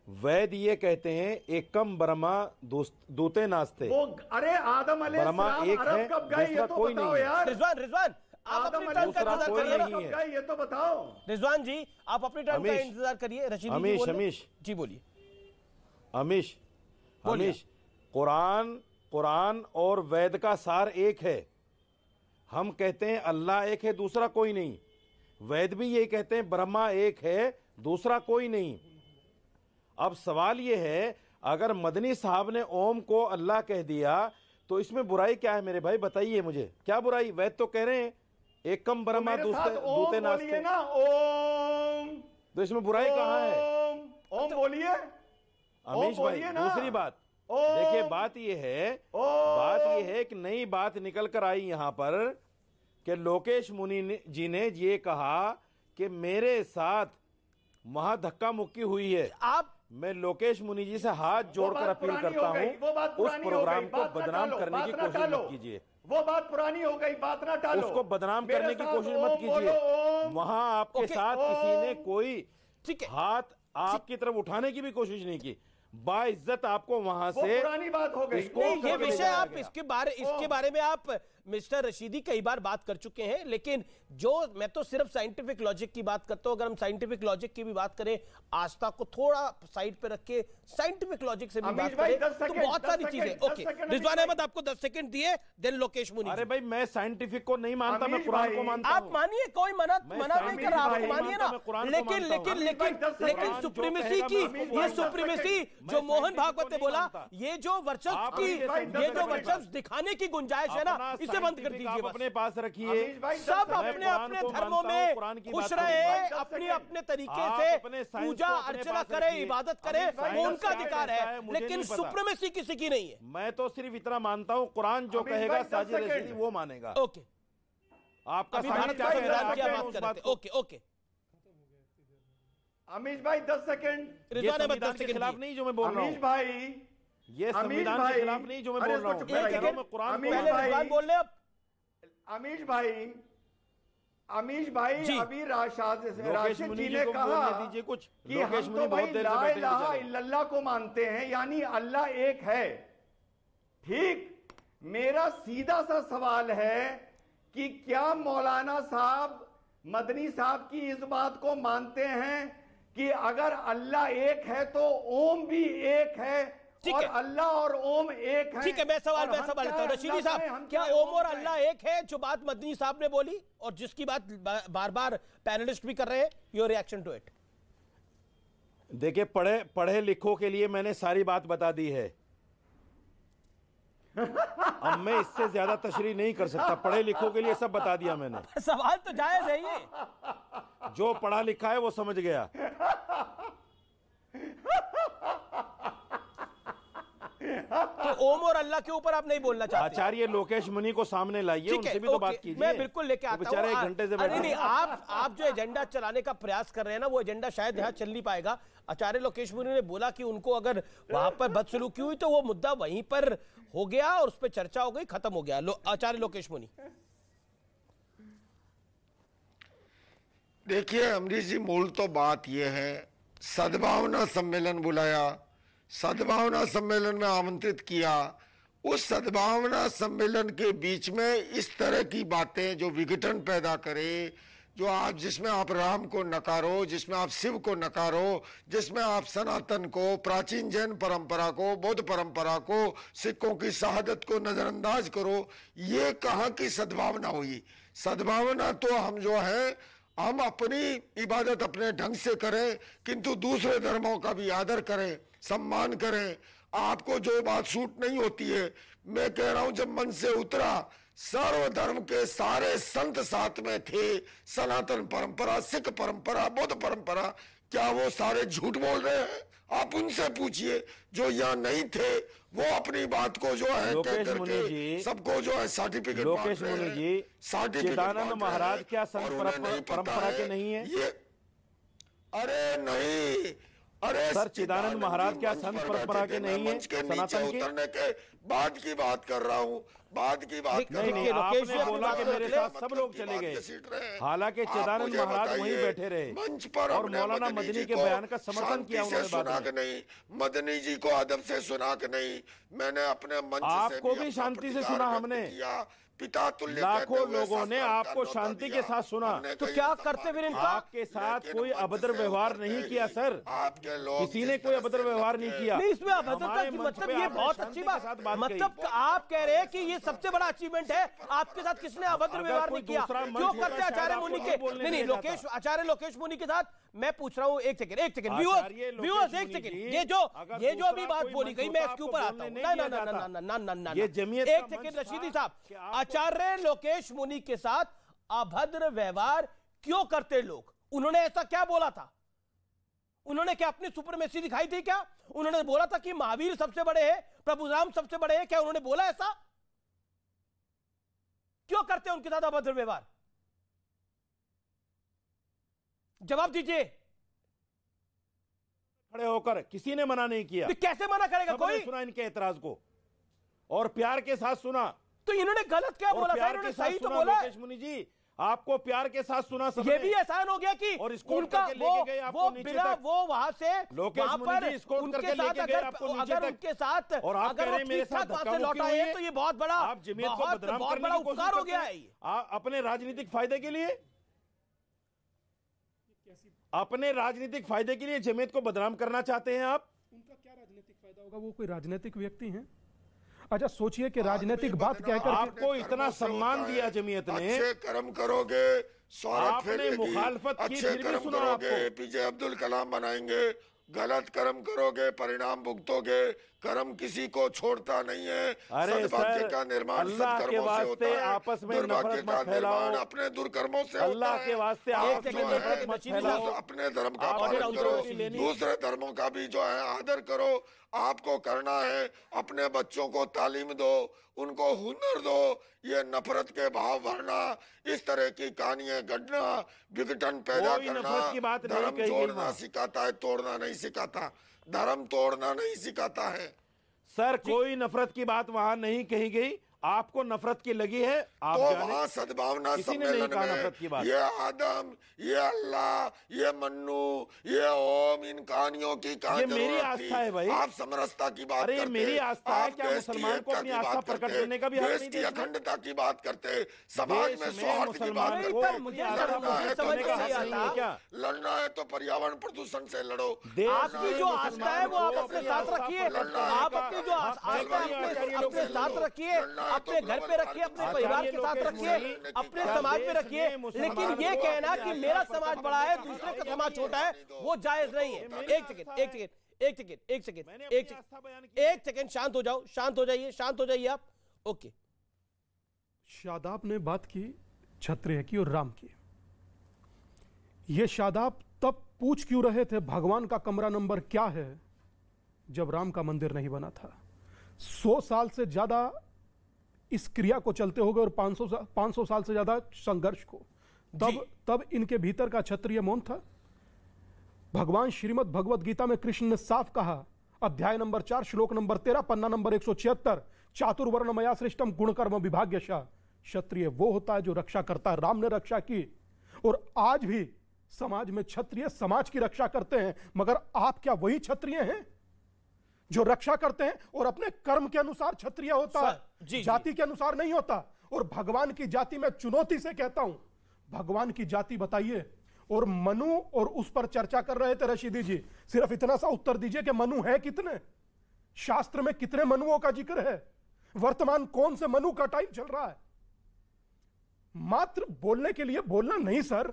वैद ये कहते हैं एकम ब्रह्मा दूते नास्ते। वो अरे आदम अलैहिस्सलाम एक अरब है, कब गए ये तो कोई बताओ नहीं यार। रिजवान आदम अलैहिस्सलाम कब गए ये तो बताओ। रिजवान जी आप अपनी टर्न का इंतजार करिए। रशीदी जी बोलिए। हमीश कुरान और वेद का सार एक है। हम कहते हैं अल्लाह एक है, दूसरा कोई नहीं। वेद भी यही कहते हैं ब्रह्मा एक है, दूसरा कोई नहीं। अब सवाल यह है, अगर मदनी साहब ने ओम को अल्लाह कह दिया तो इसमें बुराई क्या है मेरे भाई? बताइए मुझे, क्या बुराई? वेद तो कह रहे हैं एकम ब्रह्मा दूते नास्ते ना, ओम। तो इसमें बुराई कहाँ है? ओम बोलिए अमीश भाई। दूसरी बात देखिए, बात यह है कि नई बात निकल कर आई यहां पर कि लोकेश मुनि जी ने ये कहा कि मेरे साथ वहां धक्का मुक्की हुई है। मैं लोकेश मुनि जी से हाथ जोड़कर अपील करता हूं, उस प्रोग्राम को बदनाम करने की कोशिश मत कीजिए। वो बात पुरानी हो गई, बात ना टालो। उसको बदनाम करने की कोशिश मत कीजिए। वहां आपके साथ किसी ने कोई हाथ आपकी तरफ उठाने की भी कोशिश नहीं की। बाइज्जत आपको वहां से पुरानी बात हो गई। ये विषय आप इसके बारे में आप मिस्टर रशीदी कई बार बात कर चुके हैं, लेकिन मैं तो सिर्फ साइंटिफिक लॉजिक की बात करता हूं। अगर हम साइंटिफिक लॉजिक की भी बात करें, आस्था को थोड़ा साइड पे रख के साइंटिफिक लॉजिक से भी बात करें तो बहुत सारी चीजें। ओके रिजवान अहमद आपको 10 सेकंड दिए, देन लोकेश मुनि। अरे भाई मैं साइंटिफिक को नहीं मानता, मैं कुरान को मानता हूं। आप मानिए, कोई मना नहीं कर रहा, आप मानिए ना। लेकिन सुप्रीमेसी की ये सुप्रीमेसी जो मोहन भागवत ने बोला, ये जो वर्चस्व दिखाने की गुंजाइश है ना, इसे बंद कर दीजिए। अपने पास रखिए, सब अपने अपने धर्मों में खुश रहे, अपने तरीके से पूजा अर्चना करे, इबादत करे, वो उनका अधिकार है, लेकिन सुप्रीमेसी किसी की नहीं है। मैं तो सिर्फ इतना मानता हूं, कुरान जो कहेगा साजिद रशीदी वो मानेगा। ओके, आपका भारत का संविधान की बात कर रहे थे। ओके अमीश भाई 10 सेकंड। ये संविधान के खिलाफ नहीं जो मैं बोल रहा हूं। अमीश भाई ये संविधान के खिलाफ नहीं जो मैं बोल रहा हूं। अमीश भाई अभी राशिद जी ने कहा कुछ कि हम तो भाई ला इलाहा इल्लल्लाह को मानते हैं, यानी अल्लाह एक है। ठीक, मेरा सीधा सा सवाल है कि क्या मौलाना साहब मदनी साहब की इस बात को मानते हैं कि अगर अल्लाह एक है तो ओम भी एक है और अल्लाह और ओम एक है? ठीक है, मैं सवाल लेता हूं। रशीदी साहब, क्या ओम और अल्लाह एक है, जो बात मदनी साहब ने बोली और जिसकी बात बार बार पैनलिस्ट भी कर रहे हैं? Your reaction to it? देखिए, पढ़े लिखों के लिए मैंने सारी बात बता दी है। अब मैं इससे ज्यादा तशरीह नहीं कर सकता। पढ़े लिखों के लिए सब बता दिया मैंने। सवाल तो जायज है ये। जो पढ़ा लिखा है वो समझ गया। तो ओम और अल्लाह के ऊपर आप नहीं बोलना चाहते? आचार्य लोकेश मुनि को सामने लाइए, उनसे भी तो बात कीजिए। मैं बिल्कुल लेके आता हूं। बेचारे 1 घंटे से बैठे। नहीं, आप जो एजेंडा चलाने का प्रयास कर रहे हैं ना, वो एजेंडा शायद यहाँ चल नहीं पाएगा। आचार्य लोकेश मुनि ने बोला कि उनको अगर वहां पर बदसलूकी हुई तो वो मुद्दा वहीं पर हो गया और उस पर चर्चा हो गई, खत्म हो गया। आचार्य लोकेश मुनि। देखिए अमरीश जी, मूल तो बात यह है, सद्भावना सम्मेलन बुलाया, सद्भावना सम्मेलन में आमंत्रित किया। उस सद्भावना सम्मेलन के बीच में इस तरह की बातें जो विघटन पैदा करे, जो आप जिसमें आप राम को नकारो, जिसमें आप शिव को नकारो, जिसमें आप सनातन को, प्राचीन जैन परंपरा को, बौद्ध परंपरा को, सिखों की शहादत को नजरअंदाज करो, ये कहाँ की सद्भावना हुई? सद्भावना तो हम जो है हम अपनी इबादत अपने ढंग से करें, किंतु दूसरे धर्मों का भी आदर करें, सम्मान करें। आपको जो बात सूट नहीं होती है, मैं कह रहा हूं जब मन से उतरा सर्वधर्म के सारे संत साथ में थे, सनातन परंपरा, सिख परंपरा, बौद्ध परंपरा, क्या वो सारे झूठ बोल रहे हैं? आप उनसे पूछिए जो यहाँ नहीं थे, वो अपनी बात को जो है लोकेश मुनि जी, सबको जो है सर्टिफिकेट लोकेश मुनि जी, चिदानंद महाराज क्या संत परंपरा के नहीं है? ये अरे नहीं, अरे सर चिदानंद महाराज क्या संत परंपरा के नहीं है? सनातन के उतरने के बाद की बात कर रहा हूँ, बाद की बात कर रहा हूँ। आपने बोला कि मेरे साथ सब लोग चले गए, हालांकि चिदानंद महाराज वहीं बैठे रहे मंच पर और मौलाना मदनी के बयान का समर्थन किया उन्होंने। सुना कि नहीं, मदनी जी को अदब से सुना कि नहीं, मैंने अपने मंच से आपको भी शांति से सुना हमने, पिता तुल्य लाखों लोगों ने आपको शांति के साथ सुना। तो क्या करते फिर इनका? आपके साथ कोई अभद्र व्यवहार नहीं किया सर, आपके लोग किसी ने कोई अभद्र व्यवहार नहीं किया। नहीं, इसमें अभद्रता की मतलब ये बहुत अच्छी बात, मतलब आप कह रहे हैं कि ये सबसे बड़ा अचीवमेंट है, आपके साथ किसने अभद्र व्यवहार नहीं किया? जो करते आचार्य मुनि के, नहीं लोकेश, आचार्य लोकेश मुनि के साथ मैं पूछ रहा हूँ, एक सेकंड व्यूअर्स, एक सेकंड, ये जो अभी बात बोली गई, मैं इसके ऊपर आता हूँ। ना, एक सेकंड रशीदी साहब, आचार्य लोकेश मुनि के साथ अभद्र व्यवहार क्यों करते लोग? उन्होंने ऐसा क्या बोला था? उन्होंने क्या अपनी सुपरमेसी दिखाई थी क्या? उन्होंने बोला था कि महावीर सबसे बड़े हैं, प्रभु राम सबसे बड़े हैं, क्या उन्होंने बोला ऐसा? क्यों करते हैं उनके साथ अभद्र व्यवहार? जवाब दीजिए। खड़े होकर किसी ने मना नहीं किया। कैसे मना करेगा कोई? सुना इनके एतराज को और प्यार के साथ सुना। तो इन्होंने गलत क्या बोला था? इन्होंने सही तो बोला। लोकेश मुनि जी, आपको प्यार के साथ सुना सबने। ये भी एहसान हो गया कि और उनका वो बिना वो वहां से लोकेश मुनि जी स्कोर करके लेके गए आपको नीचे तक, उनके साथ और आप कह रहे हैं मेरे साथ धक्का लौट आए हैं, तो ये बहुत बड़ा, आप जमीयत को बदनाम बहुत बड़ा उपकार हो गया है अपने राजनीतिक फायदे के लिए। अपने राजनीतिक फायदे के लिए जमीयत को बदनाम करना चाहते हैं आप? उनका क्या राजनीतिक फायदा होगा? वो कोई राजनीतिक व्यक्ति हैं? अच्छा सोचिए कि राजनीतिक बात कहकर आपको इतना सम्मान दिया जमीयत ने, अच्छे कर्म करोगे, आपने मुखालफत की, अच्छे कर्म करोगे, एपीजे अब्दुल कलाम बनाएंगे, गलत कर्म करोगे परिणाम भुगतोगे। कर्म किसी को छोड़ता नहीं है। सद्भाग्य का निर्माण अल्लाह के वास्ते आपस में नफरत मत फैलाओ, अपने दुर्कर्मों से अल्लाह के वास्ते आपस में नफरत मत फैलाओ, अपने धर्म का पालन करो, दूसरे धर्मों का भी जो है आदर करो। आपको करना है अपने बच्चों को तालीम दो, उनको हुनर दो। ये नफरत के भाव भरना, इस तरह की कहानियां गढ़ना, विघटन पैदा करना धर्म जोड़ना सिखाता है, तोड़ना नहीं सिखाता। धर्म तोड़ना नहीं सिखाता है। सर कोई नफरत की बात वहां नहीं कही गई, आपको नफरत की लगी है। आप तो वहाँ सद्भावना सम्मेलन में ये आदम, ये अल्लाह, ये मन्नू, ये ओम, इन कहानियों की ये मेरी आस्था है भाई। आप समरसता की बात करते, मेरी आस्था है, क्या मुसलमान को अपनी आस्था प्रकट करने का भी हक नहीं? देश की अखंडता की बात करते, समाज में सौहार्द की बात करते। लड़ना है तो पर्यावरण प्रदूषण से लड़ो। आपकी जो आस्था है वो आप अपने साथ रखिए, आप अपनी जो आस्था है अपने साथ रखिए, अपने घर पे रखिए, अपने परिवार के साथ रखिए, अपने समाज में रखिए। लेकिन ये कहना कि मेरा समाज बड़ा है दूसरे का समाज छोटा है, वो जायज नहीं है। एक सेकेंड शांत हो जाओ, शांत हो जाइए, शांत हो जाइए आप। ओके, शादाब ने बात की क्षत्रिय की और राम की। ये शादाब तब पूछ क्यों रहे थे भगवान का कमरा नंबर क्या है जब राम का मंदिर नहीं बना था? 100 साल से ज्यादा इस क्रिया को चलते हो गए और 500 साल से ज्यादा संघर्ष को, तब इनके भीतर का क्षत्रिय मौन था। भगवान श्रीमद् भगवत गीता में कृष्ण ने साफ कहा, अध्याय नंबर 4 श्लोक नंबर 13 पन्ना नंबर 176, चातुर्वर्ण मया सृष्टम गुण कर्म विभाग्यशः। क्षत्रिय वो होता है जो रक्षा करता है। राम ने रक्षा की और आज भी समाज में क्षत्रिय समाज की रक्षा करते हैं। मगर आप क्या वही क्षत्रिय हैं जो रक्षा करते हैं और अपने कर्म के अनुसार क्षत्रिय होता है, जाति के अनुसार नहीं होता? और भगवान की जाति में चुनौती से कहता हूं, भगवान की जाति बताइए। और मनु और उस पर चर्चा कर रहे थे रशीदी जी, सिर्फ इतना सा उत्तर दीजिए कि मनु है कितने? शास्त्र में कितने मनुओं का जिक्र है? वर्तमान कौन से मनु का टाइम चल रहा है? मात्र बोलने के लिए बोलना नहीं सर।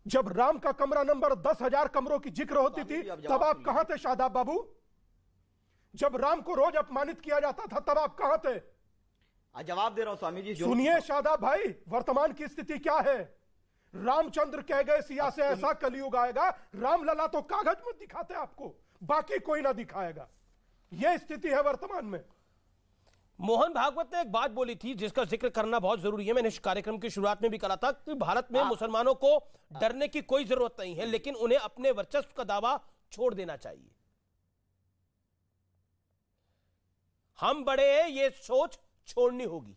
जब राम का कमरा नंबर 10,000 कमरों की जिक्र होती थी तब आप कहां थे शादाब बाबू? जब राम को रोज अपमानित किया जाता था तब आप कहां थे? जवाब दे रहा हूं स्वामी जी। सुनिए शादाब भाई, वर्तमान की स्थिति क्या है? रामचंद्र कह गए सिया से ऐसा कलयुग आएगा, रामलला तो कागज में दिखाते आपको, बाकी कोई ना दिखाएगा। यह स्थिति है वर्तमान में। मोहन भागवत ने एक बात बोली थी जिसका जिक्र करना बहुत जरूरी है। मैंने इस कार्यक्रम की शुरुआत में भी कहा था कि भारत में मुसलमानों को डरने की कोई जरूरत नहीं है, लेकिन उन्हें अपने वर्चस्व का दावा छोड़ देना चाहिए। हम बड़े हैं, ये सोच छोड़नी होगी।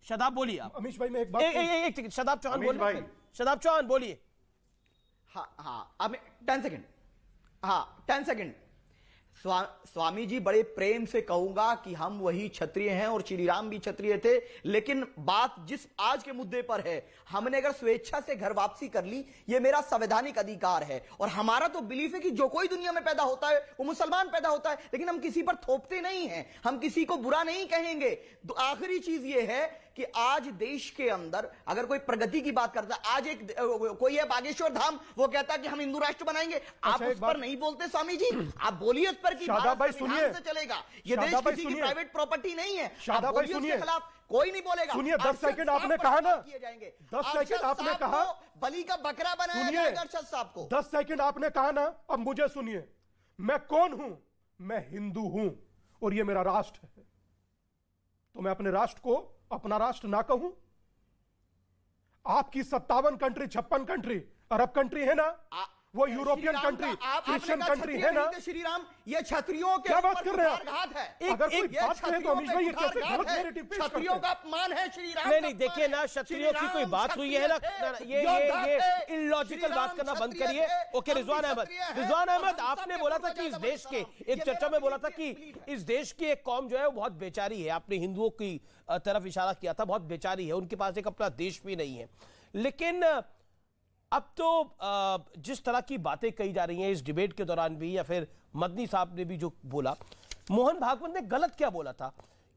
शदाब बोलिए आप। अमीश भाई मैं एक बात एक शदाब चौहान बोलिए। शदाब चौहान बोलिए। हाँ अब 10 सेकंड। हाँ 10 सेकंड। स्वामी जी, बड़े प्रेम से कहूंगा कि हम वही क्षत्रिय हैं और श्री राम भी क्षत्रिय थे, लेकिन बात जिस आज के मुद्दे पर है, हमने अगर स्वेच्छा से घर वापसी कर ली, ये मेरा संवैधानिक अधिकार है। और हमारा तो बिलीफ है कि जो कोई दुनिया में पैदा होता है वो मुसलमान पैदा होता है, लेकिन हम किसी पर थोपते नहीं हैं, हम किसी को बुरा नहीं कहेंगे। तो आखिरी चीज ये है कि आज देश के अंदर अगर कोई प्रगति की बात करता है, आज एक कोई है बागेश्वर धाम, वो कहता है कि हम हिंदू राष्ट्र बनाएंगे। आप उस पर नहीं बोलते स्वामी जी, आप बोलिए उस पर कि भारत संविधान से चलेगा। ये देश किसी की प्राइवेट प्रॉपर्टी नहीं है। शादाब भाई सुनिए, खिलाफ कोई नहीं बोलेगा। सुनिए 10 सेकंड आपने कहा ना, 10 सेकंड आपने कहा, बलि का बकरा बनाया जाएगा अरशद साहब को। 10 सेकंड आपने कहा ना, अब मुझे सुनिए, मैं कौन हूं? मैं हिंदू हूं और ये मेरा राष्ट्र है। तो मैं अपने राष्ट्र को अपना राष्ट्र ना कहूं? आपकी 57 कंट्री, 56 कंट्री अरब कंट्री है ना, वो यूरोपियन कंट्री, क्रिश्चियन कंट्री है ना। श्री राम ये क्षत्रियों के क्या बात कर रहे हैं घात है। अगर कोई बात कहे तो अमीश भाई ये कैसे गलत नैरेटिव पेश करते हैं? क्षत्रियों का अपमान है श्री राम। नहीं देखिए ना, क्षत्रियों की कोई बात हुई है ना, ये इलॉजिकल बात करना बंद करिए। ओके रिजवान अहमद, आपने बोला था कि इस देश के एक चर्चा में बोला था कि इस देश की एक कौम जो है वो बहुत बेचारी है। आपने हिंदुओं की तरफ इशारा किया था, बहुत बेचारी है, उनके पास एक अपना देश भी नहीं है। लेकिन अब तो जिस तरह की बातें कही जा रही हैं इस डिबेट के दौरान भी, या फिर मदनी साहब ने भी जो बोला, मोहन भागवत ने गलत क्या बोला था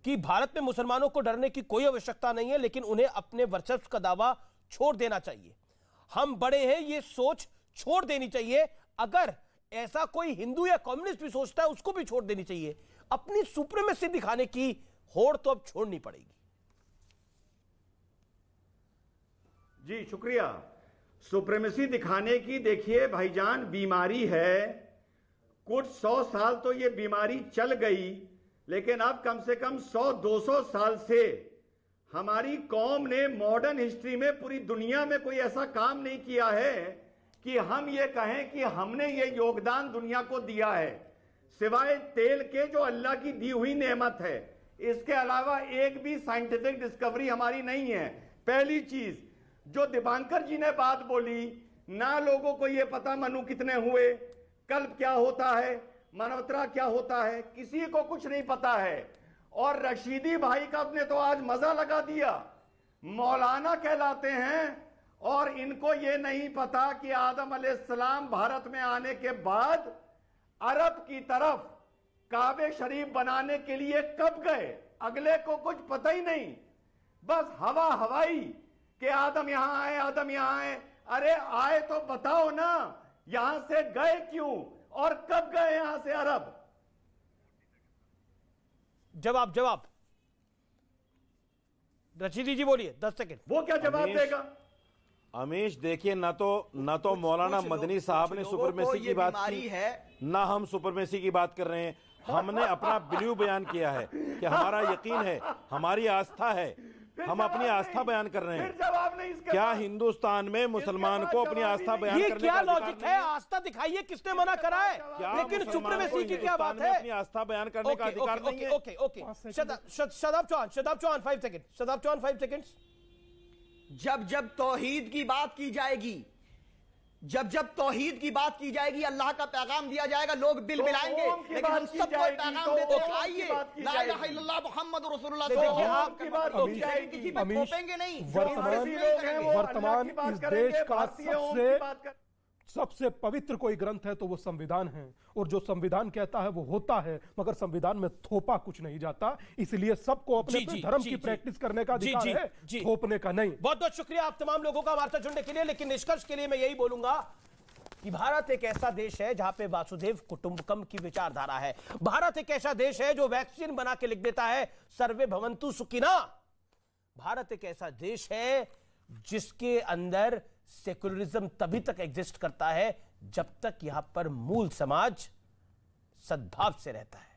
कि भारत में मुसलमानों को डरने की कोई आवश्यकता नहीं है, लेकिन उन्हें अपने वर्चस्व का दावा छोड़ देना चाहिए। हम बड़े हैं, ये सोच छोड़ देनी चाहिए। अगर ऐसा कोई हिंदू या कम्युनिस्ट भी सोचता है, उसको भी छोड़ देनी चाहिए। अपनी सुप्रीमेसी दिखाने की होड़ तो अब छोड़नी पड़ेगी। जी शुक्रिया। सुप्रीमेसी दिखाने की देखिए भाईजान बीमारी है, कुछ 100 साल तो ये बीमारी चल गई, लेकिन अब कम से कम 100-200 साल से हमारी कौम ने मॉडर्न हिस्ट्री में पूरी दुनिया में कोई ऐसा काम नहीं किया है कि हम ये कहें कि हमने ये योगदान दुनिया को दिया है, सिवाय तेल के जो अल्लाह की दी हुई नेमत है। इसके अलावा एक भी साइंटिफिक डिस्कवरी हमारी नहीं है। पहली चीज जो दिबांकर जी ने बात बोली, ना लोगों को यह पता मनु कितने हुए, कल्प क्या होता है, मनवतरा क्या होता है, किसी को कुछ नहीं पता है। और रशीदी भाई का अपने तो आज मजा लगा दिया, मौलाना कहलाते हैं और इनको यह नहीं पता कि आदम अलैहिस्सलाम भारत में आने के बाद अरब की तरफ काबे शरीफ बनाने के लिए कब गए, अगले को कुछ पता ही नहीं। बस हवाई कि आदम यहां आए, आदम यहां आए। अरे आए तो बताओ ना, यहां से गए क्यों और कब गए यहां से अरब? जवाब रशीदी जी बोलिए, 10 सेकंड। वो क्या जवाब देगा? अमीश देखिए, ना तो मौलाना मदनी साहब ने सुपरमेसी की बात की है, ना हम सुपरमेसी की बात कर रहे हैं। हमने अपना बिलीव बयान किया है कि हमारा यकीन है, हमारी आस्था है, हम अपनी आस्था बयान कर रहे हैं। जवाब नहीं इसके क्या हिंदुस्तान में मुसलमान को अपनी आस्था बयान करने का क्या लॉजिक है? आस्था दिखाइए, किसने मना करा है? लेकिन सुप्रीमेसी की क्या बात है? अपनी आस्था बयान करने का अधिकार नहीं है। Okay Shadab Chauhan 5 second. जब तौहीद की बात की जाएगी, जब तौहीद की बात की जाएगी, अल्लाह का पैगाम दिया जाएगा, लोग बिल मिलाएंगे, लेकिन हम सबको पैगाम देते हैं, आइए ला इलाहा इल्लल्लाह मुहम्मद रसूलुल्लाह किसी पर थोपेंगे नहीं। वर्तमान इस देश का सबसे पवित्र कोई ग्रंथ है तो वो संविधान है, और जो संविधान कहता है वो होता है, मगर संविधान में थोपा कुछ नहीं जाता। इसलिए सबको अपने धर्म की प्रैक्टिस करने का अधिकार है, थोपने का नहीं। बहुत बहुत शुक्रिया आप तमाम लोगों का वार्ता जुड़ने के लिए। लेकिन निष्कर्ष के लिए मैं यही बोलूंगा कि भारत एक ऐसा देश है जहां पे वासुदेव कुटुंबकम की विचारधारा है। भारत एक ऐसा देश है जो वैक्सीन बना के लिख देता है सर्वे भवंतु सुखिना। भारत एक ऐसा देश है जिसके अंदर सेकुलरिज्म तभी तक एग्जिस्ट करता है जब तक यहां पर मूल समाज सद्भाव से रहता है।